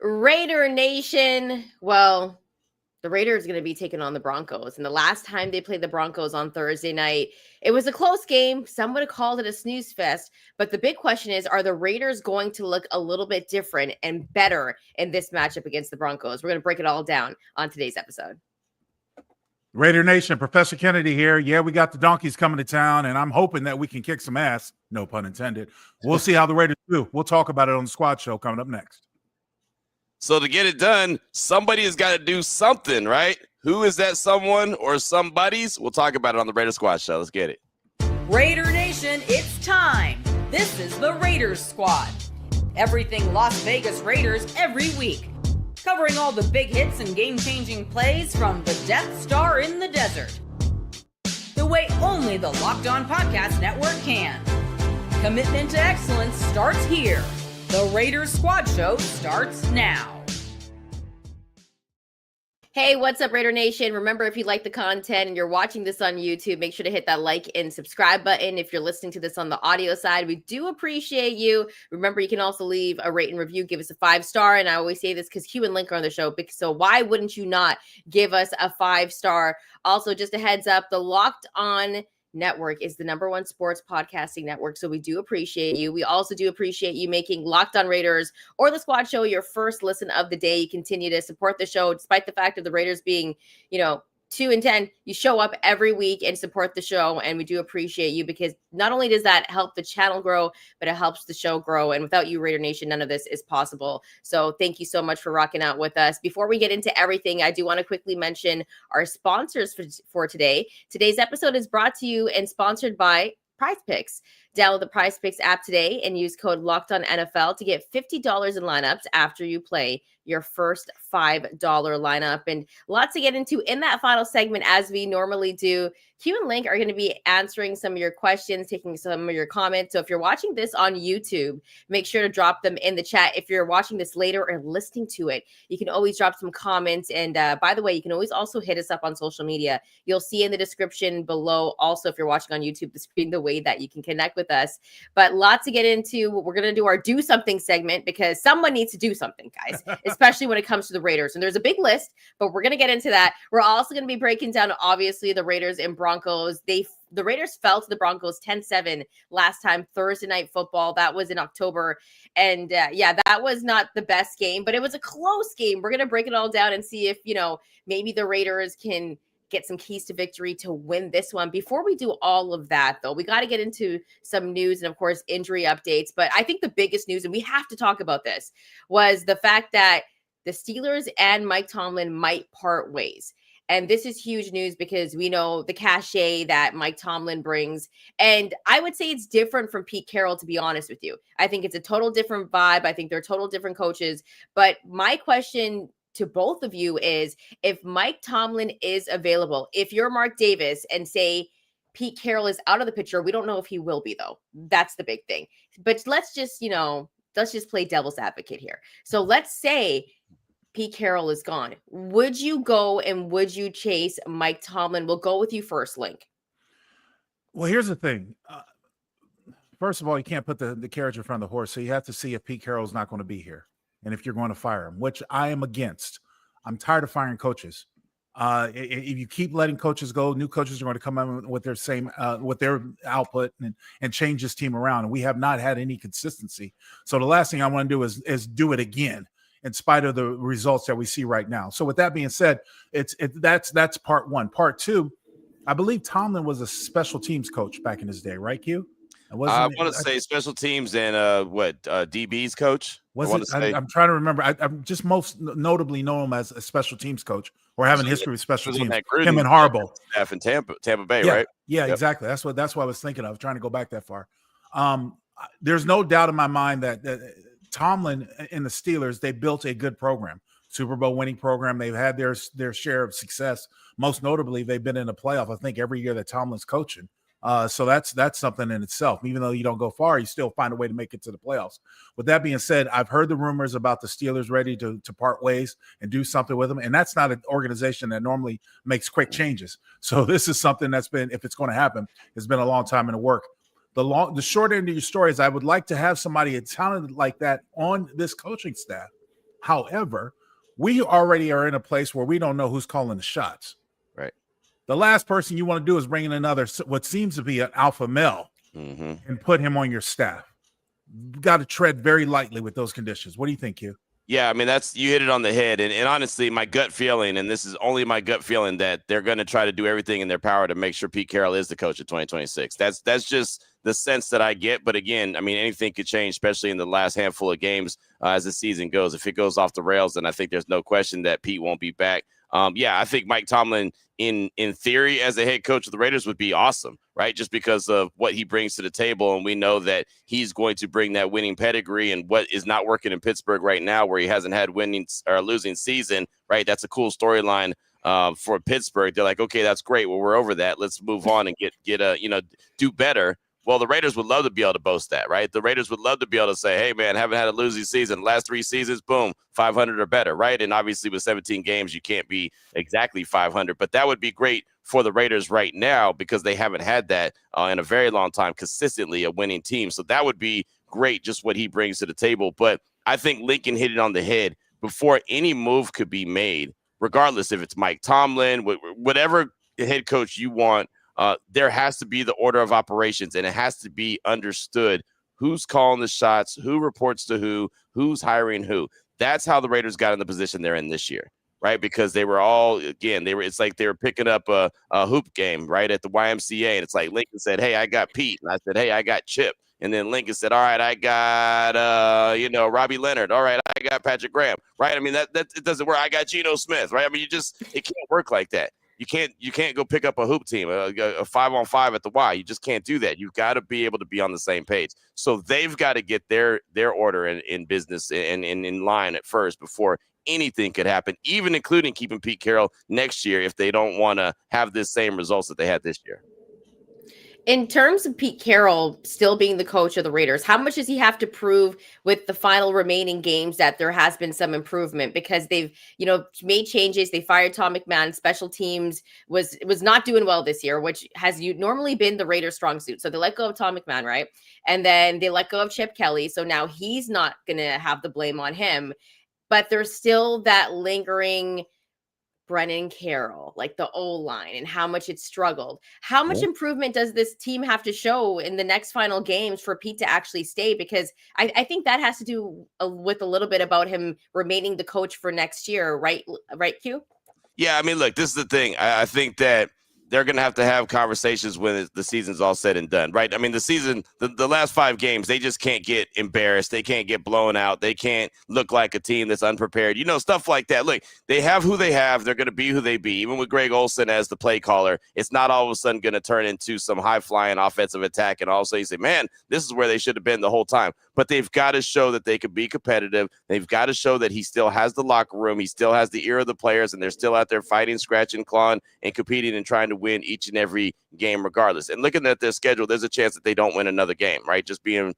Raider Nation. Well, the Raiders are going to be taking on the Broncos. And the last time they played the Broncos on Thursday night, it was a close game. Some would have called it a snooze fest. But the big question is, are the Raiders going to look a little bit different and better in this matchup against the Broncos? We're going to break it all down on today's episode. Raider Nation, Professor Kennedy here. Yeah, we got the Donkeys coming to town, and I'm hoping that we can kick some ass. No pun intended. We'll see how the Raiders do. We'll talk about it on the Squad Show coming up next. So to get it done, somebody has got to do something, right? Who is that someone or somebody's? We'll talk about it on the Raider Squad Show. Let's get it. Raider Nation, it's time. This is the Raiders Squad. Everything Las Vegas Raiders every week. Covering all the big hits and game-changing plays from the Death Star in the desert. The way only the Locked On Podcast Network can. Commitment to excellence starts here. The Raiders Squad Show starts now. Hey, what's up, Raider Nation? Remember, if you like the content and you're watching this on YouTube, make sure to hit that like and subscribe button. If you're listening to this on the audio side, we do appreciate you. Remember, you can also leave a rate and review. Give us a 5-star. And I always say this because Q and Linc are on the show. So why wouldn't you not give us a 5-star? Also, just a heads up, the Locked On Network is the #1 sports podcasting network. So we do appreciate you. We also do appreciate you making Locked On Raiders or the Squad Show your first listen of the day. You continue to support the show despite the fact of the Raiders being, 2-10. You show up every week and support the show. And we do appreciate you because not only does that help the channel grow, but it helps the show grow. And without you, Raider Nation, none of this is possible. So thank you so much for rocking out with us. Before we get into everything, I do want to quickly mention our sponsors for today. Today's episode is brought to you and sponsored by PrizePicks. Download the PrizePicks app today and use code LOCKEDONNFL to get $50 in lineups after you play your first $5 lineup. And lots to get into in that final segment, as we normally do. Q and Linc are going to be answering some of your questions, taking some of your comments. So if you're watching this on YouTube, make sure to drop them in the chat. If you're watching this later or listening to it, you can always drop some comments. And by the way, you can always also hit us up on social media. You'll see in the description below, also if you're watching on YouTube, the screen, the way that you can connect with us. But lots to get into. We're going to do our do something segment because someone needs to do something, guys, especially when it comes to the Raiders. And there's a big list, but we're going to get into that. We're also going to be breaking down, obviously, the Raiders and Broncos. The Raiders fell to the Broncos 10-7 last time, Thursday Night Football. That was in October. And that was not the best game, but it was a close game. We're going to break it all down and see if, maybe the Raiders can get some keys to victory to win this one. Before we do all of that, though, we got to get into some news and, of course, injury updates. But I think the biggest news, and we have to talk about this, was the fact that the Steelers and Mike Tomlin might part ways. And this is huge news because we know the cachet that Mike Tomlin brings. And I would say it's different from Pete Carroll, to be honest with you. I think it's a total different vibe. I think they're total different coaches. But my question to both of you is, if Mike Tomlin is available, if you're Mark Davis and say Pete Carroll is out of the picture, we don't know if he will be, though. That's the big thing. But let's just play devil's advocate here. So let's say Pete Carroll is gone. Would you go and would you chase Mike Tomlin? We'll go with you first, Linc. Well, here's the thing. First of all, you can't put the carriage in front of the horse. So you have to see if Pete Carroll's not going to be here and if you're going to fire him, which I am against. I'm tired of firing coaches. If you keep letting coaches go, new coaches are going to come in with their same with their output and change this team around. And we have not had any consistency. So the last thing I want to do is do it again, in spite of the results that we see right now. So with that being said, that's part one. Part two, I believe Tomlin was a special teams coach back in his day, right, Q? I want to say special teams and DB's coach. I'm trying to remember. I'm just most notably know him as a special teams coach or having history with special teams. Him and Harbaugh. Staff in Tampa Bay, yeah, right? Yeah, yep. Exactly. That's what I was thinking of, trying to go back that far. There's no doubt in my mind that Tomlin and the Steelers, they built a good program, Super Bowl winning program. They've had their share of success. Most notably, they've been in the playoff, I think, every year that Tomlin's coaching. So that's something in itself. Even though you don't go far, you still find a way to make it to the playoffs. With that being said, I've heard the rumors about the Steelers ready to part ways and do something with them. And that's not an organization that normally makes quick changes. So this is something that's been, if it's going to happen, it's been a long time in the work. The short end of your story is I would like to have somebody talented like that on this coaching staff. However, we already are in a place where we don't know who's calling the shots. Right. The last person you want to do is bring in another, what seems to be an alpha male, and put him on your staff. You got to tread very lightly with those conditions. What do you think, Hugh? Yeah, I mean, you hit it on the head. And honestly, my gut feeling, and this is only my gut feeling, that they're going to try to do everything in their power to make sure Pete Carroll is the coach of 2026. That's just the sense that I get. But again, I mean, anything could change, especially in the last handful of games as the season goes. If it goes off the rails, then I think there's no question that Pete won't be back. I think Mike Tomlin, in theory, as a head coach of the Raiders, would be awesome, right? Just because of what he brings to the table. And we know that he's going to bring that winning pedigree, and what is not working in Pittsburgh right now, where he hasn't had winning or losing season, right? That's a cool storyline for Pittsburgh. They're like, okay, that's great. Well, we're over that. Let's move on and do better. Well, the Raiders would love to be able to boast that, right? The Raiders would love to be able to say, hey, man, haven't had a losing season. Last 3 seasons, boom, 500 or better, right? And obviously with 17 games, you can't be exactly 500. But that would be great for the Raiders right now, because they haven't had that in a very long time, consistently a winning team. So that would be great, just what he brings to the table. But I think Lincoln hit it on the head. Before any move could be made, regardless if it's Mike Tomlin, whatever head coach you want, there has to be the order of operations, and it has to be understood who's calling the shots, who reports to who's hiring who. That's how the Raiders got in the position they're in this year, right? Because they were all, again, it's like they were picking up a hoop game, right, at the YMCA. And it's like Lincoln said, hey, I got Pete. And I said, hey, I got Chip. And then Lincoln said, all right, I got, Robbie Leonard. All right, I got Patrick Graham, right? I mean, that it doesn't work. I got Geno Smith, right? I mean, it can't work like that. You can't go pick up a hoop team, a 5-on-5 at the Y. You just can't do that. You've got to be able to be on the same page. So they've got to get their order in business and in line at first before anything could happen, even including keeping Pete Carroll next year if they don't want to have the same results that they had this year. In terms of Pete Carroll still being the coach of the Raiders, how much does he have to prove with the final remaining games that there has been some improvement? Because they've, made changes. They fired Tom McMahon. Special teams was not doing well this year, which has normally been the Raiders' strong suit. So they let go of Tom McMahon, right? And then they let go of Chip Kelly. So now he's not going to have the blame on him. But there's still that lingering Brennan Carroll, like the O-line, and how much it struggled. How much improvement does this team have to show in the next final games for Pete to actually stay? Because I think that has to do with a little bit about him remaining the coach for next year, right, Q? Yeah, I mean, look, this is the thing. I think that they're going to have conversations when the season's all said and done, right? I mean, the season, the last 5 games, they just can't get embarrassed. They can't get blown out. They can't look like a team that's unprepared. Stuff like that. Look, they have who they have. They're going to be who they be. Even with Greg Olsen as the play caller, it's not all of a sudden going to turn into some high-flying offensive attack. And also you say, man, this is where they should have been the whole time. But they've got to show that they could be competitive. They've got to show that he still has the locker room. He still has the ear of the players, and they're still out there fighting, scratching, clawing, and competing and trying to win each and every game regardless. And looking at their schedule, there's a chance that they don't win another game, right? Just being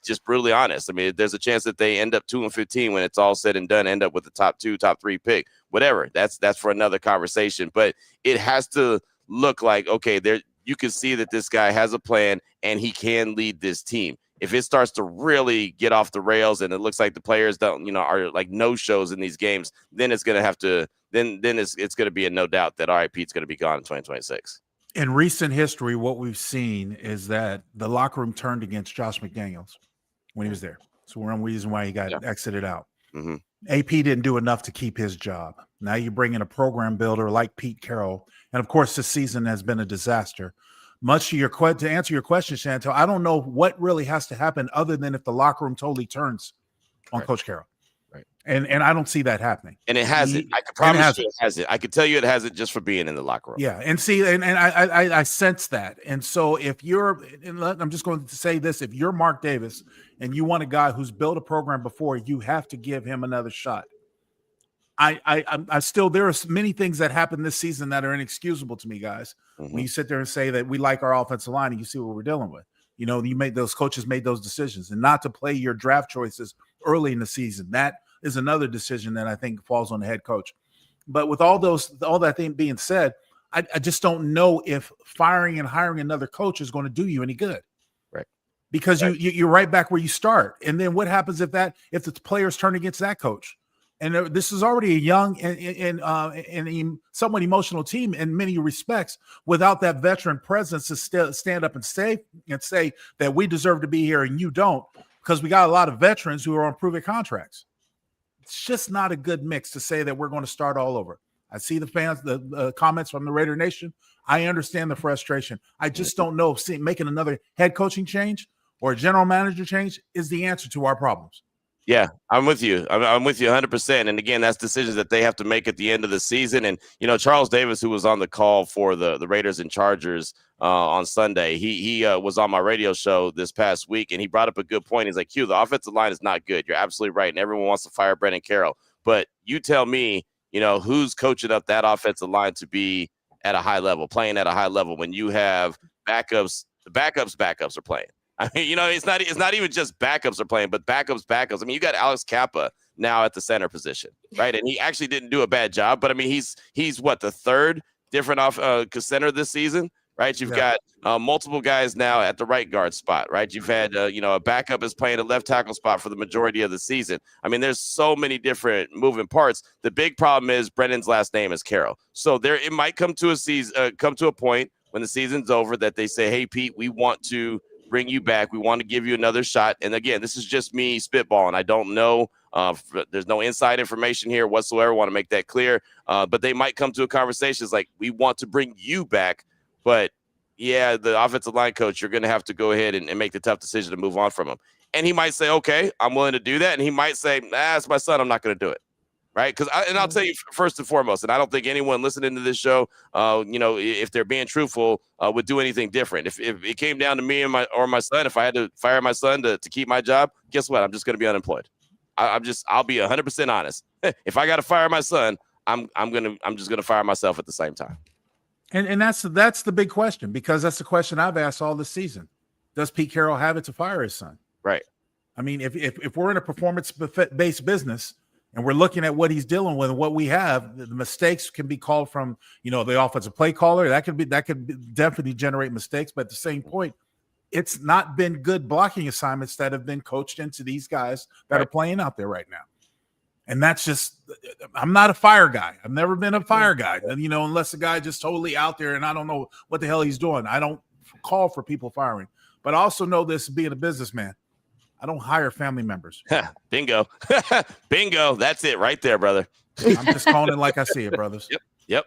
just brutally honest. I mean, there's a chance that they end up 2-15 when it's all said and done, end up with the top 2, top 3 pick, whatever. That's for another conversation. But it has to look like, okay, you can see that this guy has a plan and he can lead this team. If it starts to really get off the rails and it looks like the players don't, are like no shows in these games, then it's going to have to, then it's going to be a no doubt that, all right, Pete's going to be gone in 2026. In recent history, what we've seen is that the locker room turned against Josh McDaniels when he was there. So one reason why he got exited out. Mm-hmm. AP didn't do enough to keep his job. Now you bring in a program builder like Pete Carroll. And of course, this season has been a disaster. Much to answer your question, Chantel, I don't know what really has to happen other than if the locker room totally turns on Coach Carroll. Right. And I don't see that hapappening. And it hasn't. I can promise you it hasn't. I can tell you it hasn't just for being in the locker room. Yeah. And see, and I sense that. And so I'm just going to say this, if you're Mark Davis and you want a guy who's built a program before, you have to give him another shot. I still, there are many things that happen this season that are inexcusable to me, guys. Mm-hmm. When you sit there and say that we like our offensive line and you see what we're dealing with, those coaches made those decisions, and not to play your draft choices early in the season. That is another decision that I think falls on the head coach. But with all that thing being said, I just don't know if firing and hiring another coach is going to do you any good. Right. Because you're right back where you start. And then what happens if the players turn against that coach? And this is already a young and somewhat emotional team in many respects without that veteran presence to stand up and say that we deserve to be here and you don't, because we got a lot of veterans who are on proven contracts. It's just not a good mix to say that we're going to start all over. I see the fans, the comments from the Raider Nation. I understand the frustration. I just don't know if making another head coaching change or a general manager change is the answer to our problems. Yeah, I'm with you. I'm with you 100%. And again, that's decisions that they have to make at the end of the season. And, Charles Davis, who was on the call for the Raiders and Chargers on Sunday, he was on my radio show this past week, and he brought up a good point. He's like, Q, the offensive line is not good. You're absolutely right. And everyone wants to fire Brendan Carroll. But you tell me, who's coaching up that offensive line to be at a high level, playing at a high level when you have backups, the backups are playing. I mean, it's not even just backups are playing, but backups. I mean, you got Alex Kappa now at the center position, right? And he actually didn't do a bad job, but I mean, he's what, the third different center this season, right? You've got multiple guys now at the right guard spot, right? You've had, a backup is playing a left tackle spot for the majority of the season. I mean, there's so many different moving parts. The big problem is Brendan's last name is Carroll. So it might come to a point when the season's over that they say, hey, Pete, we want to bring you back. We want to give you another shot. And again, this is just me spitballing. I don't know. There's no inside information here whatsoever. I want to make that clear. But they might come to a conversation. It's like, we want to bring you back. But yeah, the offensive line coach, you're going to have to go ahead and make the tough decision to move on from him. And he might say, okay, I'm willing to do that. And he might say, it's my son. I'm not going to do it. Right. I'll tell you first and foremost, and I don't think anyone listening to this show, if they're being truthful, would do anything different. If it came down to me and my son, if I had to fire my son to keep my job, guess what? I'm just going to be unemployed. I'll be 100% honest. If I got to fire my son, I'm just going to fire myself at the same time. And that's the big question, because that's the question I've asked all this season. Does Pete Carroll have it to fire his son? Right. I mean, if we're in a performance-based business, and we're looking at what he's dealing with and what we have, the mistakes can be called from, the offensive play caller. That could definitely generate mistakes. But at the same point, it's not been good blocking assignments that have been coached into these guys that are playing out there right now. And that's just, I'm not a fire guy. I've never been a fire guy, unless the guy just totally out there and I don't know what the hell he's doing. I don't call for people firing. But I also know this, being a businessman, I don't hire family members. Bingo. Bingo. That's it right there, brother. I'm just calling it like I see it, brothers. Yep.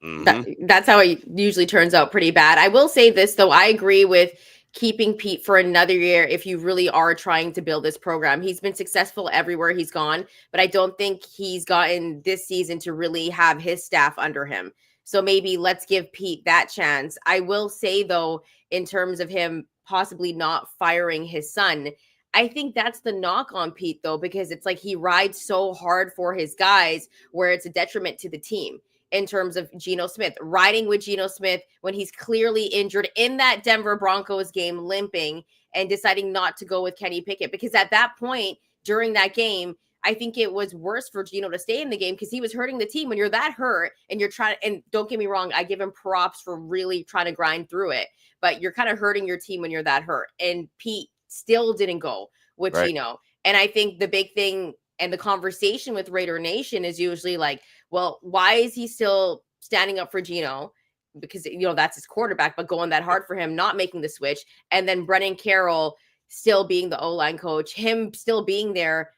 Mm-hmm. That's how it usually turns out pretty bad. I will say this, though. I agree with keeping Pete for another year if you really are trying to build this program. He's been successful everywhere he's gone, but I don't think he's gotten this season to really have his staff under him. So maybe let's give Pete that chance. I will say, though, in terms of him possibly not firing his son, I think that's the knock on Pete, though, because it's like he rides so hard for his guys where it's a detriment to the team in terms of Geno Smith, riding with Geno Smith when he's clearly injured in that Denver Broncos game, limping and deciding not to go with Kenny Pickett. Because at that point during that game, I think it was worse for Geno to stay in the game because he was hurting the team. When you're that hurt and you're trying, and don't get me wrong, I give him props for really trying to grind through it, but you're kind of hurting your team when you're that hurt. And Pete still didn't go with Geno. And I think the big thing and the conversation with Raider Nation is usually like, well, why is he still standing up for Geno? Because, that's his quarterback, but going that hard for him, not making the switch. And then Brendan Carroll still being the O-line coach, him still being there,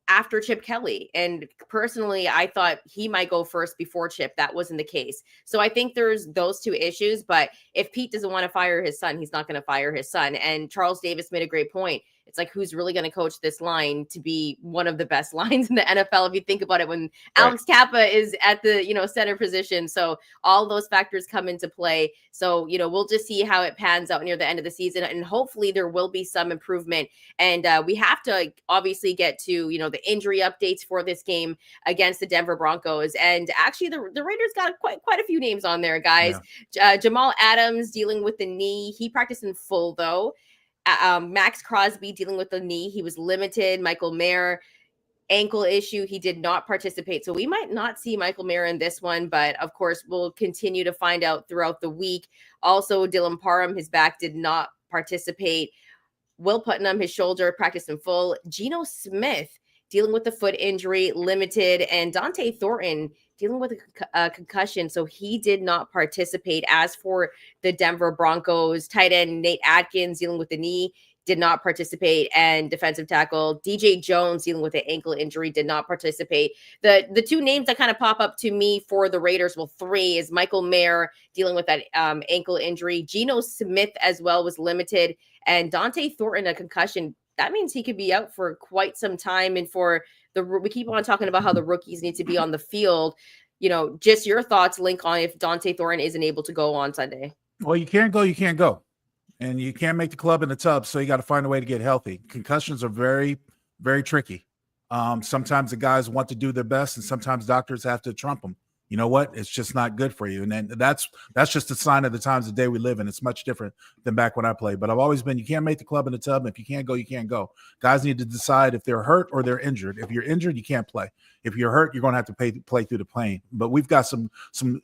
after Chip Kelly. And personally, I thought he might go first before Chip. That wasn't the case. So I think there's those two issues. But if Pete doesn't want to fire his son, he's not going to fire his son. And Charles Davis made a great point. It's like, who's really going to coach this line to be one of the best lines in the NFL? If you think about it, when Alex Kappa is at the, center position. So all those factors come into play. So, we'll just see how it pans out near the end of the season. And hopefully there will be some improvement. And we have to obviously get to, the injury updates for this game against the Denver Broncos. And actually the Raiders got quite a few names on there, guys. Yeah. Jamal Adams dealing with the knee. He practiced in full, though. Max Crosby dealing with the knee. He was limited. Michael Mayer, ankle issue. He did not participate. So we might not see Michael Mayer in this one, but of course we'll continue to find out throughout the week. Also, Dylan Parham, his back, did not participate. Will Putnam, his shoulder, practiced in full. Geno Smith dealing with the foot injury, limited, and Dante Thornton dealing with a concussion, so he did not participate. As for the Denver Broncos, tight end Nate Atkins dealing with the knee, did not participate, and defensive tackle DJ Jones dealing with an ankle injury did not participate. The two names that kind of pop up to me for the Raiders, well, three, is Michael Mayer dealing with that ankle injury. Geno Smith as well was limited, and Dante Thornton a concussion. That means he could be out for quite some time. And for we keep on talking about how the rookies need to be on the field. Just your thoughts, Linc, on if Dante Thornton isn't able to go on Sunday. Well, you can't go. And you can't make the club in the tub, so you got to find a way to get healthy. Concussions are very, very tricky. Sometimes the guys want to do their best, and sometimes doctors have to trump them. You know what? It's just not good for you. And then that's just a sign of the times of the day we live in. It's much different than back when I played. But I've always been, you can't make the club in the tub. And if you can't go, you can't go. Guys need to decide if they're hurt or they're injured. If you're injured, you can't play. If you're hurt, you're going to have to play through the pain. But we've got some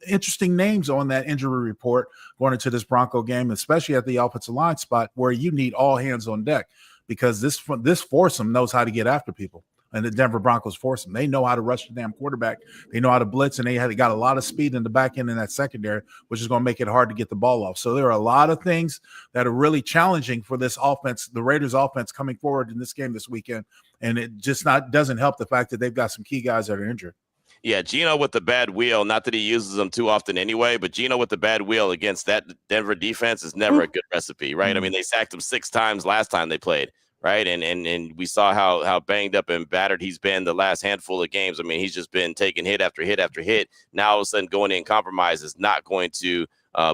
interesting names on that injury report going into this Bronco game, especially at the offensive line spot, where you need all hands on deck, because this foursome knows how to get after people. And the Denver Broncos force them. They know how to rush the damn quarterback. They know how to blitz, and they got a lot of speed in the back end in that secondary, which is going to make it hard to get the ball off. So there are a lot of things that are really challenging for this offense, the Raiders offense, coming forward in this game this weekend. And it just doesn't help the fact that they've got some key guys that are injured. Yeah, Geno with the bad wheel, not that he uses them too often anyway, but Geno with the bad wheel against that Denver defense is never a good recipe, right? I mean, they sacked him 6 times last time they played. Right. And we saw how banged up and battered he's been the last handful of games. I mean, he's just been taking hit after hit after hit. Now, all of a sudden, going in compromise is not going to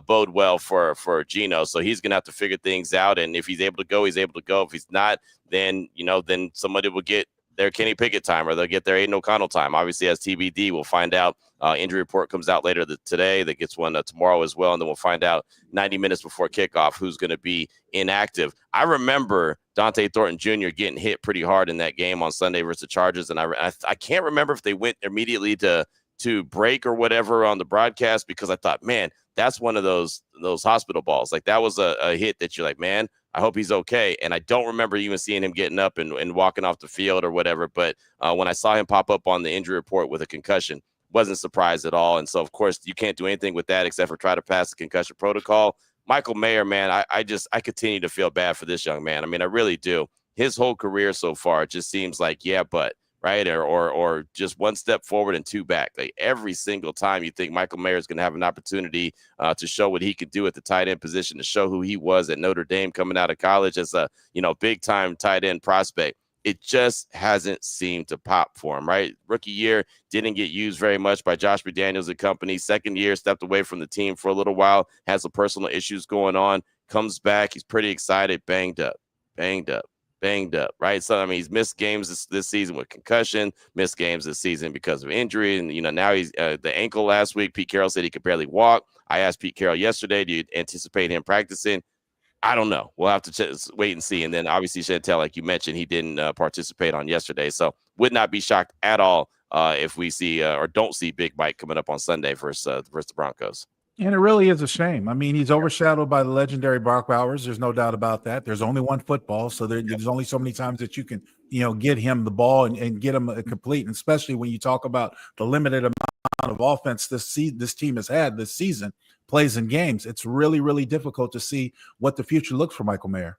bode well for Geno. So he's going to have to figure things out. And if he's able to go, he's able to go. If he's not, then somebody will get their Kenny Pickett time, or they'll get their Aiden O'Connell time. Obviously, as TBD, we'll find out. Injury report comes out later today. That gets one tomorrow as well. And then we'll find out 90 minutes before kickoff who's going to be inactive. I remember Dante Thornton Jr. getting hit pretty hard in that game on Sunday versus the Chargers. And I can't remember if they went immediately to break or whatever on the broadcast, because I thought, man, that's one of those hospital balls. Like, that was a hit that you're like, man, I hope he's okay. And I don't remember even seeing him getting up and walking off the field or whatever. But when I saw him pop up on the injury report with a concussion, wasn't surprised at all. And so, of course, you can't do anything with that except for try to pass the concussion protocol. Michael Mayer, man, I continue to feel bad for this young man. I mean, I really do. His whole career so far, it just seems like, yeah, but right, or just one step forward and 2 back. Like, every single time you think Michael Mayer is going to have an opportunity to show what he could do at the tight end position, to show who he was at Notre Dame coming out of college as a big time tight end prospect, it just hasn't seemed to pop for him. Right, rookie year didn't get used very much by Josh McDaniels and company. Second year, stepped away from the team for a little while, has some personal issues going on, comes back, he's pretty excited, banged up, right? So, I mean, he's missed games this season with concussion, missed games this season because of injury. And, now he's the ankle last week. Pete Carroll said he could barely walk. I asked Pete Carroll yesterday, do you anticipate him practicing? I don't know. We'll have to wait and see. And then obviously Chantel, like you mentioned, he didn't participate on yesterday. So would not be shocked at all if we see or don't see Big Mike coming up on Sunday versus the Broncos. And it really is a shame. I mean, he's overshadowed by the legendary Brock Bowers. There's no doubt about that. There's only one football, so there's only so many times that you can, get him the ball and get him a complete. And especially when you talk about the limited amount of offense this team has had this season, plays and games, it's really, really difficult to see what the future looks for Michael Mayer.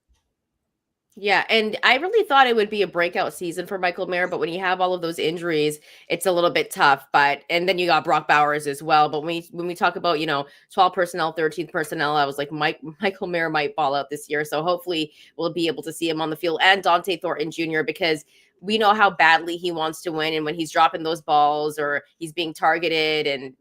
Yeah, and I really thought it would be a breakout season for Michael Mayer, but when you have all of those injuries, it's a little bit tough. And then you got Brock Bowers as well. But when we talk about 12 personnel, 13th personnel, I was like, Michael Mayer might ball out this year. So hopefully we'll be able to see him on the field, and Dante Thornton Jr., because we know how badly he wants to win, and when he's dropping those balls or he's being targeted, and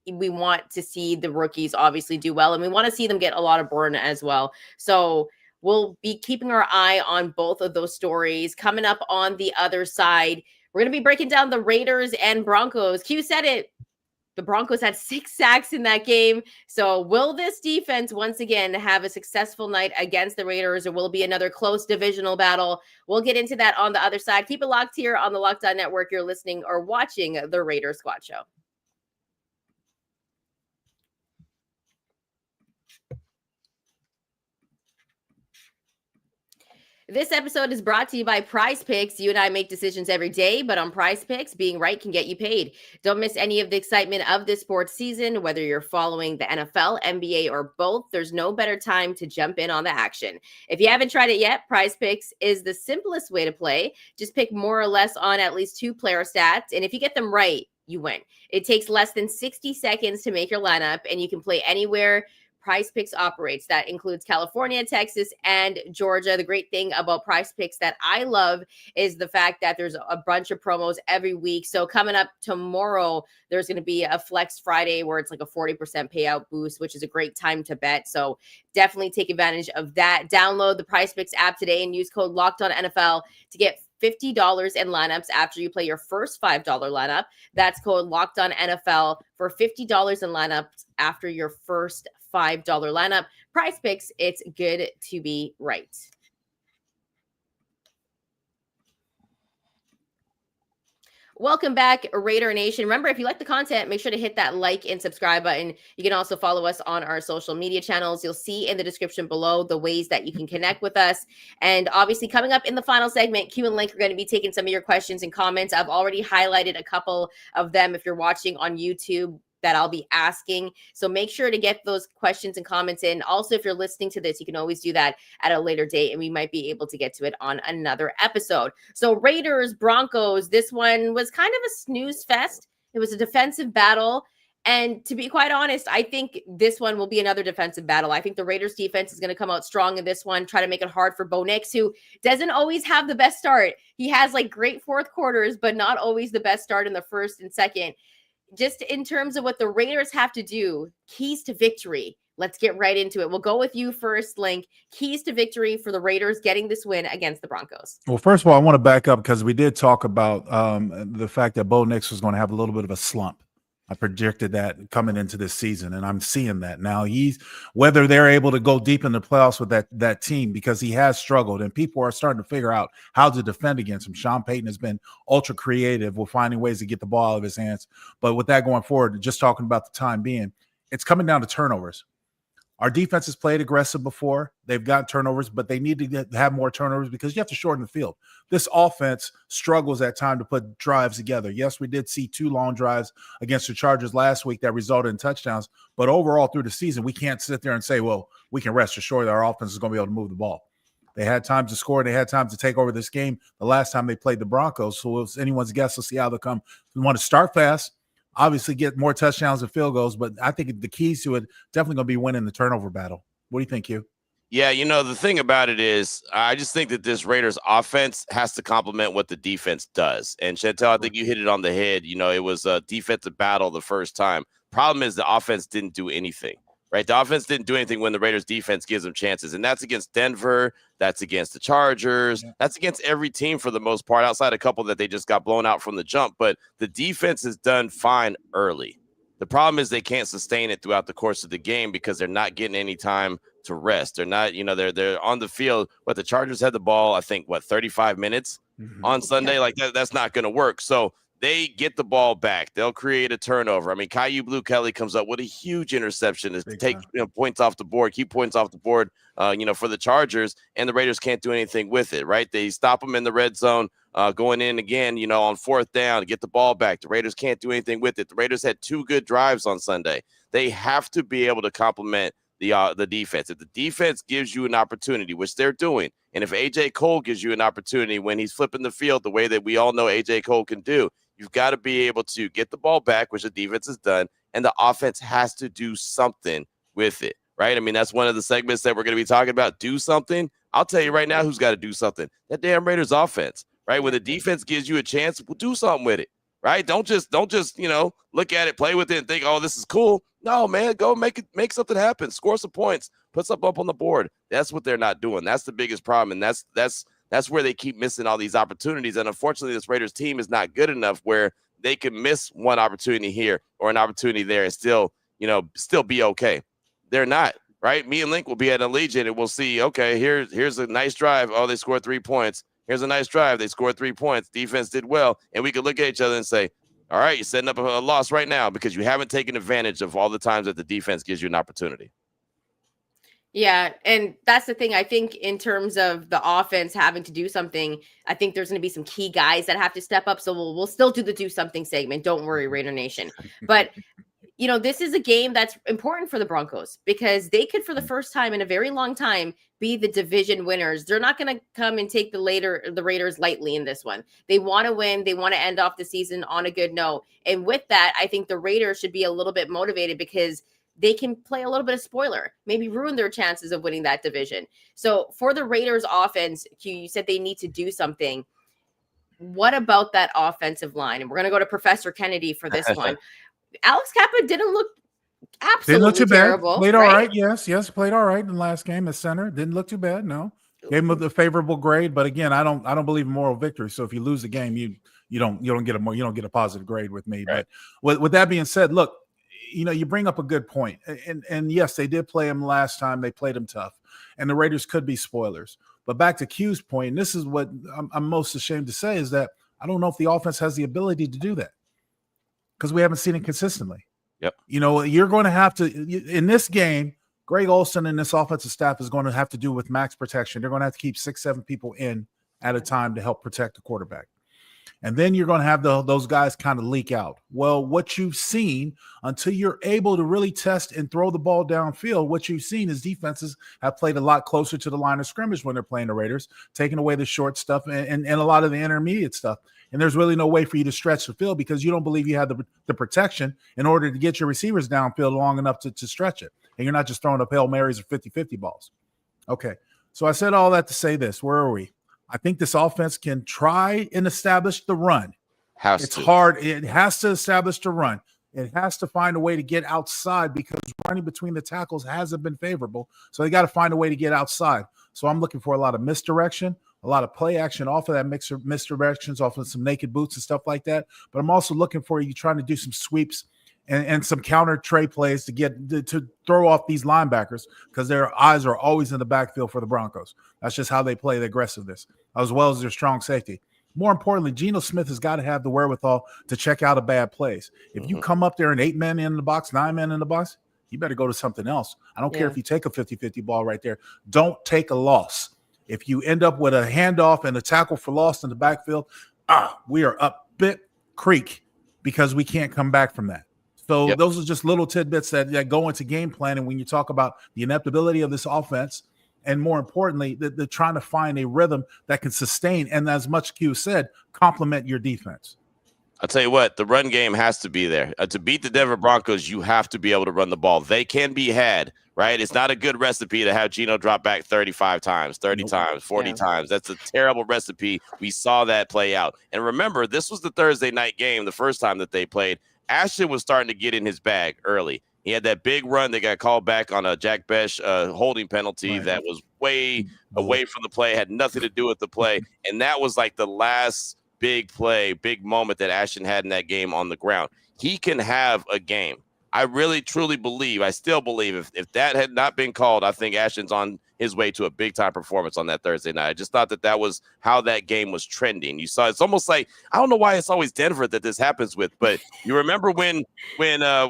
we want to see the rookies obviously do well, and we want to see them get a lot of burn as well. So we'll be keeping our eye on both of those stories. Coming up on the other side, we're going to be breaking down the Raiders and Broncos. Q said it. The Broncos had 6 sacks in that game. So will this defense once again have a successful night against the Raiders, or will it be another close divisional battle? We'll get into that on the other side. Keep it locked here on the Locked On Network. You're listening or watching the Raiders Squad Show. This episode is brought to you by PrizePicks. You and I make decisions every day, but on PrizePicks, being right can get you paid. Don't miss any of the excitement of this sports season, whether you're following the NFL, NBA, or both. There's no better time to jump in on the action. If you haven't tried it yet, PrizePicks is the simplest way to play. Just pick more or less on at least 2 player stats, and if you get them right, you win. It takes less than 60 seconds to make your lineup, and you can play anywhere PrizePicks operates. That includes California, Texas, and Georgia. The great thing about PrizePicks that I love is the fact that there's a bunch of promos every week. So coming up tomorrow, there's going to be a Flex Friday where it's like a 40% payout boost, which is a great time to bet. So definitely take advantage of that. Download the PrizePicks app today and use code LOCKEDONNFL to get $50 in lineups after you play your first $5 lineup. That's code LOCKEDONNFL for $50 in lineups after your first $5 lineup. PrizePicks, it's good to be right. Welcome back, Raider Nation. Remember, if you like the content, make sure to hit that like and subscribe button. You can also follow us on our social media channels. You'll see in the description below the ways that you can connect with us. And obviously, coming up in the final segment, Q and Linc are going to be taking some of your questions and comments. I've already highlighted a couple of them if you're watching on YouTube that I'll be asking. So make sure to get those questions and comments in. Also, if you're listening to this, you can always do that at a later date, and we might be able to get to it on another episode. So Raiders, Broncos, this one was kind of a snooze fest. It was a defensive battle. And to be quite honest, I think this one will be another defensive battle. I think the Raiders defense is going to come out strong in this one, try to make it hard for Bo Nix, who doesn't always have the best start. He has like great fourth quarters, but not always the best start in the first and second. Just in terms of what the Raiders have to do, keys to victory. Let's get right into it. We'll go with you first, Linc. Keys to victory for the Raiders getting this win against the Broncos. Well, first of all, I want to back up because we did talk about the fact that Bo Nix was going to have a little bit of a slump. I predicted that coming into this season, and I'm seeing that now. Whether they're able to go deep in the playoffs with that team, because he has struggled, and people are starting to figure out how to defend against him. Sean Payton has been ultra creative with finding ways to get the ball out of his hands. But with that going forward, just talking about the time being, it's coming down to turnovers. Our defense has played aggressive before. They've got turnovers, but they need to have more turnovers because you have to shorten the field. This offense struggles at times to put drives together. Yes, we did see 2 long drives against the Chargers last week that resulted in touchdowns, but overall through the season, we can't sit there and say, well, we can rest assured that our offense is going to be able to move the ball. They had time to score. They had time to take over this game the last time they played the Broncos. So it's anyone's guess to see how they'll come. We want to start fast, obviously get more touchdowns and field goals, but I think the keys to it definitely going to be winning the turnover battle. What do you think, Hugh? Yeah, the thing about it is I just think that this Raiders offense has to complement what the defense does. And Chantel, I think you hit it on the head. It was a defensive battle the first time. Problem is the offense didn't do anything, right? The offense didn't do anything when the Raiders defense gives them chances. And that's against Denver. That's against the Chargers. That's against every team for the most part, outside a couple that they just got blown out from the jump. But the defense is done fine early. The problem is they can't sustain it throughout the course of the game because they're not getting any time to rest. They're not, they're on the field. But the Chargers had the ball, I think, 35 minutes on Sunday? Like that's not going to work. So they get the ball back. They'll create a turnover. I mean, Caillou Blue Kelly comes up with a huge interception to take points off the board, keep points off the board, for the Chargers, and the Raiders can't do anything with it, right? They stop them in the red zone, going in again, on 4th down to get the ball back. The Raiders can't do anything with it. The Raiders had 2 good drives on Sunday. They have to be able to complement the defense. If the defense gives you an opportunity, which they're doing, and if A.J. Cole gives you an opportunity when he's flipping the field the way that we all know A.J. Cole can do, you've got to be able to get the ball back, which the defense has done, and the offense has to do something with it, right? I mean, that's one of the segments that we're going to be talking about. Do something. I'll tell you right now who's got to do something. That damn Raiders offense, right? When the defense gives you a chance, we'll do something with it, right? Don't just look at it, play with it, and think, oh, this is cool. No, man, go make something happen. Score some points. Put something up on the board. That's what they're not doing. That's the biggest problem, and that's where they keep missing all these opportunities. And unfortunately, this Raiders team is not good enough where they can miss one opportunity here or an opportunity there and still be okay. They're not, right? Me and Linc will be at Allegiant and we'll see, okay, here's a nice drive. Oh, they scored 3 points. Here's a nice drive. They scored 3 points. Defense did well. And we could look at each other and say, all right, you're setting up a loss right now because you haven't taken advantage of all the times that the defense gives you an opportunity. Yeah, and that's the thing. I think in terms of the offense having to do something, I think there's going to be some key guys that have to step up. So we'll still do the do something segment. Don't worry, Raider Nation. But this is a game that's important for the Broncos because they could, for the first time in a very long time, be the division winners. They're not going to come and take the Raiders lightly in this one. They want to win. They want to end off the season on a good note. And with that, I think the Raiders should be a little bit motivated because they can play a little bit of spoiler, maybe ruin their chances of winning that division. So for the Raiders offense, you said they need to do something. What about that offensive line? And we're going to go to Professor Kennedy for this one. Alex Kappa didn't look absolutely didn't look too terrible. Bad. Played all right. Yes, played all right in the last game at center. Didn't look too bad. No, gave him a favorable grade. But again, I don't believe in moral victory. So if you lose the game, you don't get a positive grade with me. Right. But with that being said, look, you bring up a good point. And yes, they did play him last time. They played him tough. And the Raiders could be spoilers. But back to Q's point, and this is what I'm most ashamed to say, is that I don't know if the offense has the ability to do that because we haven't seen it consistently. Yep. You're going to have to, in this game, Greg Olsen and this offensive staff is going to have to do with max protection. They're going to have to keep 6-7 people in at a time to help protect the quarterback. And then you're going to have those guys kind of leak out. Well, what you've seen until you're able to really test and throw the ball downfield, what you've seen is defenses have played a lot closer to the line of scrimmage when they're playing the Raiders, taking away the short stuff and a lot of the intermediate stuff. And there's really no way for you to stretch the field because you don't believe you have the protection in order to get your receivers downfield long enough to stretch it. And you're not just throwing up Hail Marys or 50-50 balls. Okay, so I said all that to say this. Where are we? I think this offense can try and establish the run. It's hard. It has to establish the run. It has to find a way to get outside because running between the tackles hasn't been favorable. So they got to find a way to get outside. So I'm looking for a lot of misdirection, a lot of play action off of that misdirections, off of some naked boots and stuff like that. But I'm also looking for you trying to do some sweeps and some counter trade plays to throw off these linebackers because their eyes are always in the backfield for the Broncos. That's just how they play the aggressiveness, as well as their strong safety. More importantly, Geno Smith has got to have the wherewithal to check out a bad plays. If you come up there and 8 men in the box, 9 men in the box, you better go to something else. I don't care if you take a 50-50 ball right there. Don't take a loss. If you end up with a handoff and a tackle for loss in the backfield, we are up bit creek because we can't come back from that. So those are just little tidbits that go into game planning when you talk about the ineptability of this offense and, more importantly, the trying to find a rhythm that can sustain and, as much Q said, complement your defense. I'll tell you what, the run game has to be there. To beat the Denver Broncos, you have to be able to run the ball. They can be had, right? It's not a good recipe to have Geno drop back 35 times, 30 times, 40 times. That's a terrible recipe. We saw that play out. And remember, this was the Thursday night game, the first time that they played. Ashton was starting to get in his bag early. He had that big run that got called back on a Jack Besh holding penalty that was way away from the play, had nothing to do with the play. And that was like the last big play, big moment that Ashton had in that game on the ground. He can have a game. I really, truly believe, I still believe if that had not been called, I think Ashton's on his way to a big-time performance on that Thursday night. I just thought that was how that game was trending. You saw, it's almost like, I don't know why it's always Denver that this happens with, but you remember when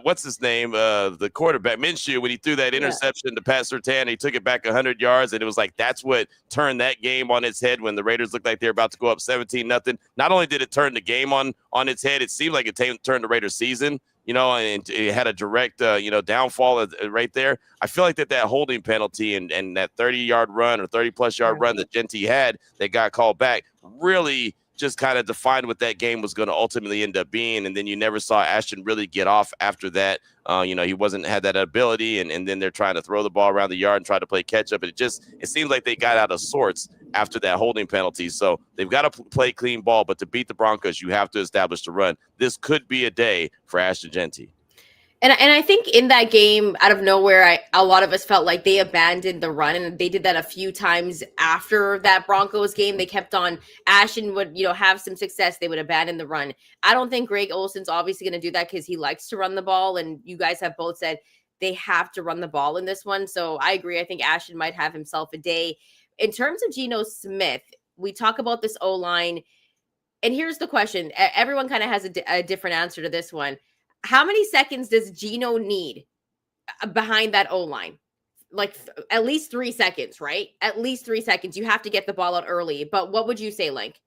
what's his name, the quarterback, Minshew, when he threw that interception to Pat Surtain, he took it back 100 yards, and it was like that's what turned that game on its head when the Raiders looked like they were about to go up 17-0. Not only did it turn the game on its head, it seemed like it turned the Raiders' season. And it had a direct, downfall right there. I feel like that holding penalty and that 30-yard run or 30-plus yard run that Genty had that got called back really just kind of defined what that game was going to ultimately end up being. And then you never saw Ashton really get off after that. He had that ability, and then they're trying to throw the ball around the yard and try to play catch up. It seems like they got out of sorts after that holding penalty. So they've got to play clean ball, but to beat the Broncos, you have to establish the run. This could be a day for Ashton Genty. And I think in that game, out of nowhere, a lot of us felt like they abandoned the run, and they did that a few times after that Broncos game. They kept on. Ashton would, have some success. They would abandon the run. I don't think Greg Olsen's obviously going to do that because he likes to run the ball, and you guys have both said they have to run the ball in this one. So I agree. I think Ashton might have himself a day. In terms of Geno Smith, we talk about this O-line, and here's the question. Everyone kind of has a different answer to this one. How many seconds does Geno need behind that O-line? like at least 3 seconds, right? At least 3 seconds. You have to get the ball out early. But what would you say, Linc?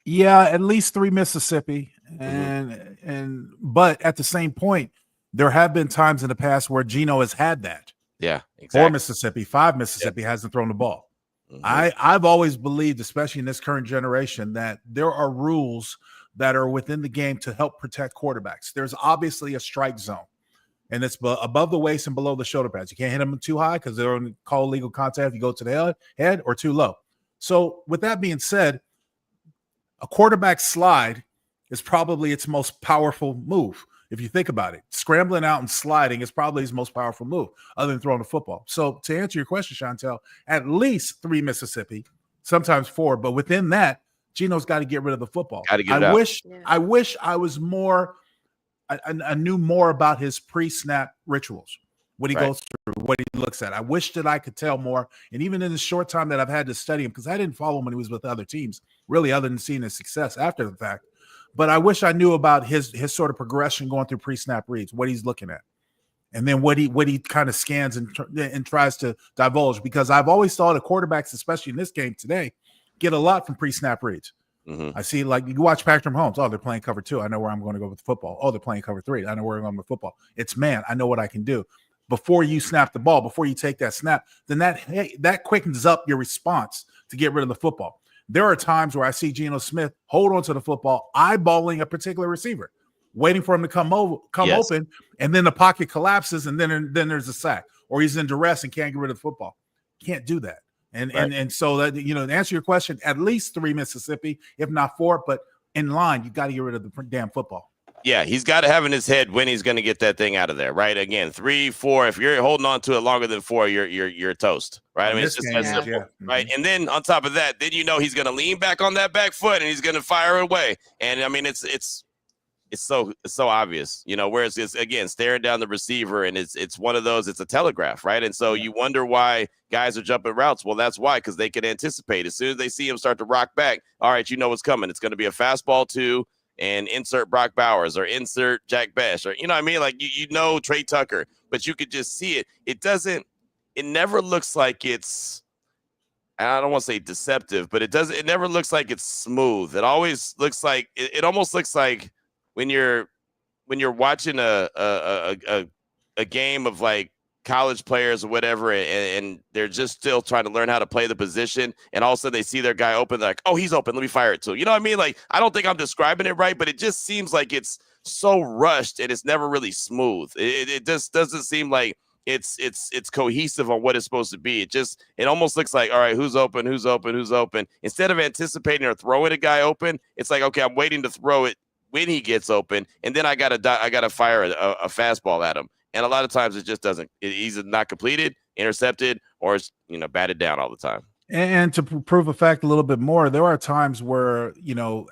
Yeah, at least 3 Mississippi. But at the same point, there have been times in the past where Geno has had that. Yeah, 4 exactly. Mississippi, 5 Mississippi hasn't thrown the ball. Mhm. I've always believed, especially in this current generation, that there are rules that are within the game to help protect quarterbacks. There's obviously a strike zone, and it's above the waist and below the shoulder pads. You can't hit them too high because they're on call legal contact if you go to the head, or too low. So with that being said, a quarterback slide is probably its most powerful move. If you think about it, scrambling out and sliding is probably his most powerful move other than throwing the football. So to answer your question, Chantel, at least 3 Mississippi, sometimes 4, but within that, Geno's got to get rid of the football. I wish I was more, I knew more about his pre-snap rituals, what he goes through, what he looks at. I wish that I could tell more. And even in the short time that I've had to study him, because I didn't follow him when he was with other teams, really, other than seeing his success after the fact. But I wish I knew about his sort of progression going through pre-snap reads, what he's looking at, and then what he kind of scans and tries to divulge. Because I've always thought of quarterbacks, especially in this game today, get a lot from pre-snap reads. I see, like, you watch Patrick Mahomes. Oh, they're playing cover 2. I know where I'm going to go with football. Oh, they're playing cover 3. I know where I'm going with football. It's man. I know what I can do. Before you snap the ball, before you take that snap, then that quickens up your response to get rid of the football. There are times where I see Geno Smith hold on to the football, eyeballing a particular receiver, waiting for him to come open, and then the pocket collapses, and then there's a sack, or he's in duress and can't get rid of the football. Can't do that. And so that, to answer your question, at least 3 Mississippi, if not 4, but in line, you got to get rid of the damn football. Yeah, he's got to have in his head when he's going to get that thing out of there, right? Again, 3, 4. If you're holding on to it longer than 4, you're toast, right? I mean, it's just that simple, right? And then on top of that, then he's going to lean back on that back foot and he's going to fire away. And I mean, it's so obvious, Whereas it's again staring down the receiver, and it's one of those. It's a telegraph, right? And so you wonder why guys are jumping routes. Well, that's why, because they can anticipate as soon as they see him start to rock back. All right, what's coming. It's going to be a fastball too. And insert Brock Bowers or insert Jack Besh or, what I mean? Like, Trey Tucker, but you could just see it. It never looks like it's, I don't want to say deceptive, but it never looks like it's smooth. It always looks like, it almost looks like when you're watching a game of like college players or whatever, and they're just still trying to learn how to play the position, and all of a sudden they see their guy open, they're like, oh, he's open, let me fire it too. You know what I mean? Like, I don't think I'm describing it right, but it just seems like it's so rushed and it's never really smooth. It just doesn't seem like it's cohesive on what it's supposed to be. It almost looks like, all right, who's open? Instead of anticipating or throwing a guy open, it's like, okay, I'm waiting to throw it when he gets open, and then I gotta fire a fastball at him. And a lot of times it just doesn't. It's either not completed, intercepted, or it's batted down all the time. And to prove a fact a little bit more, there are times where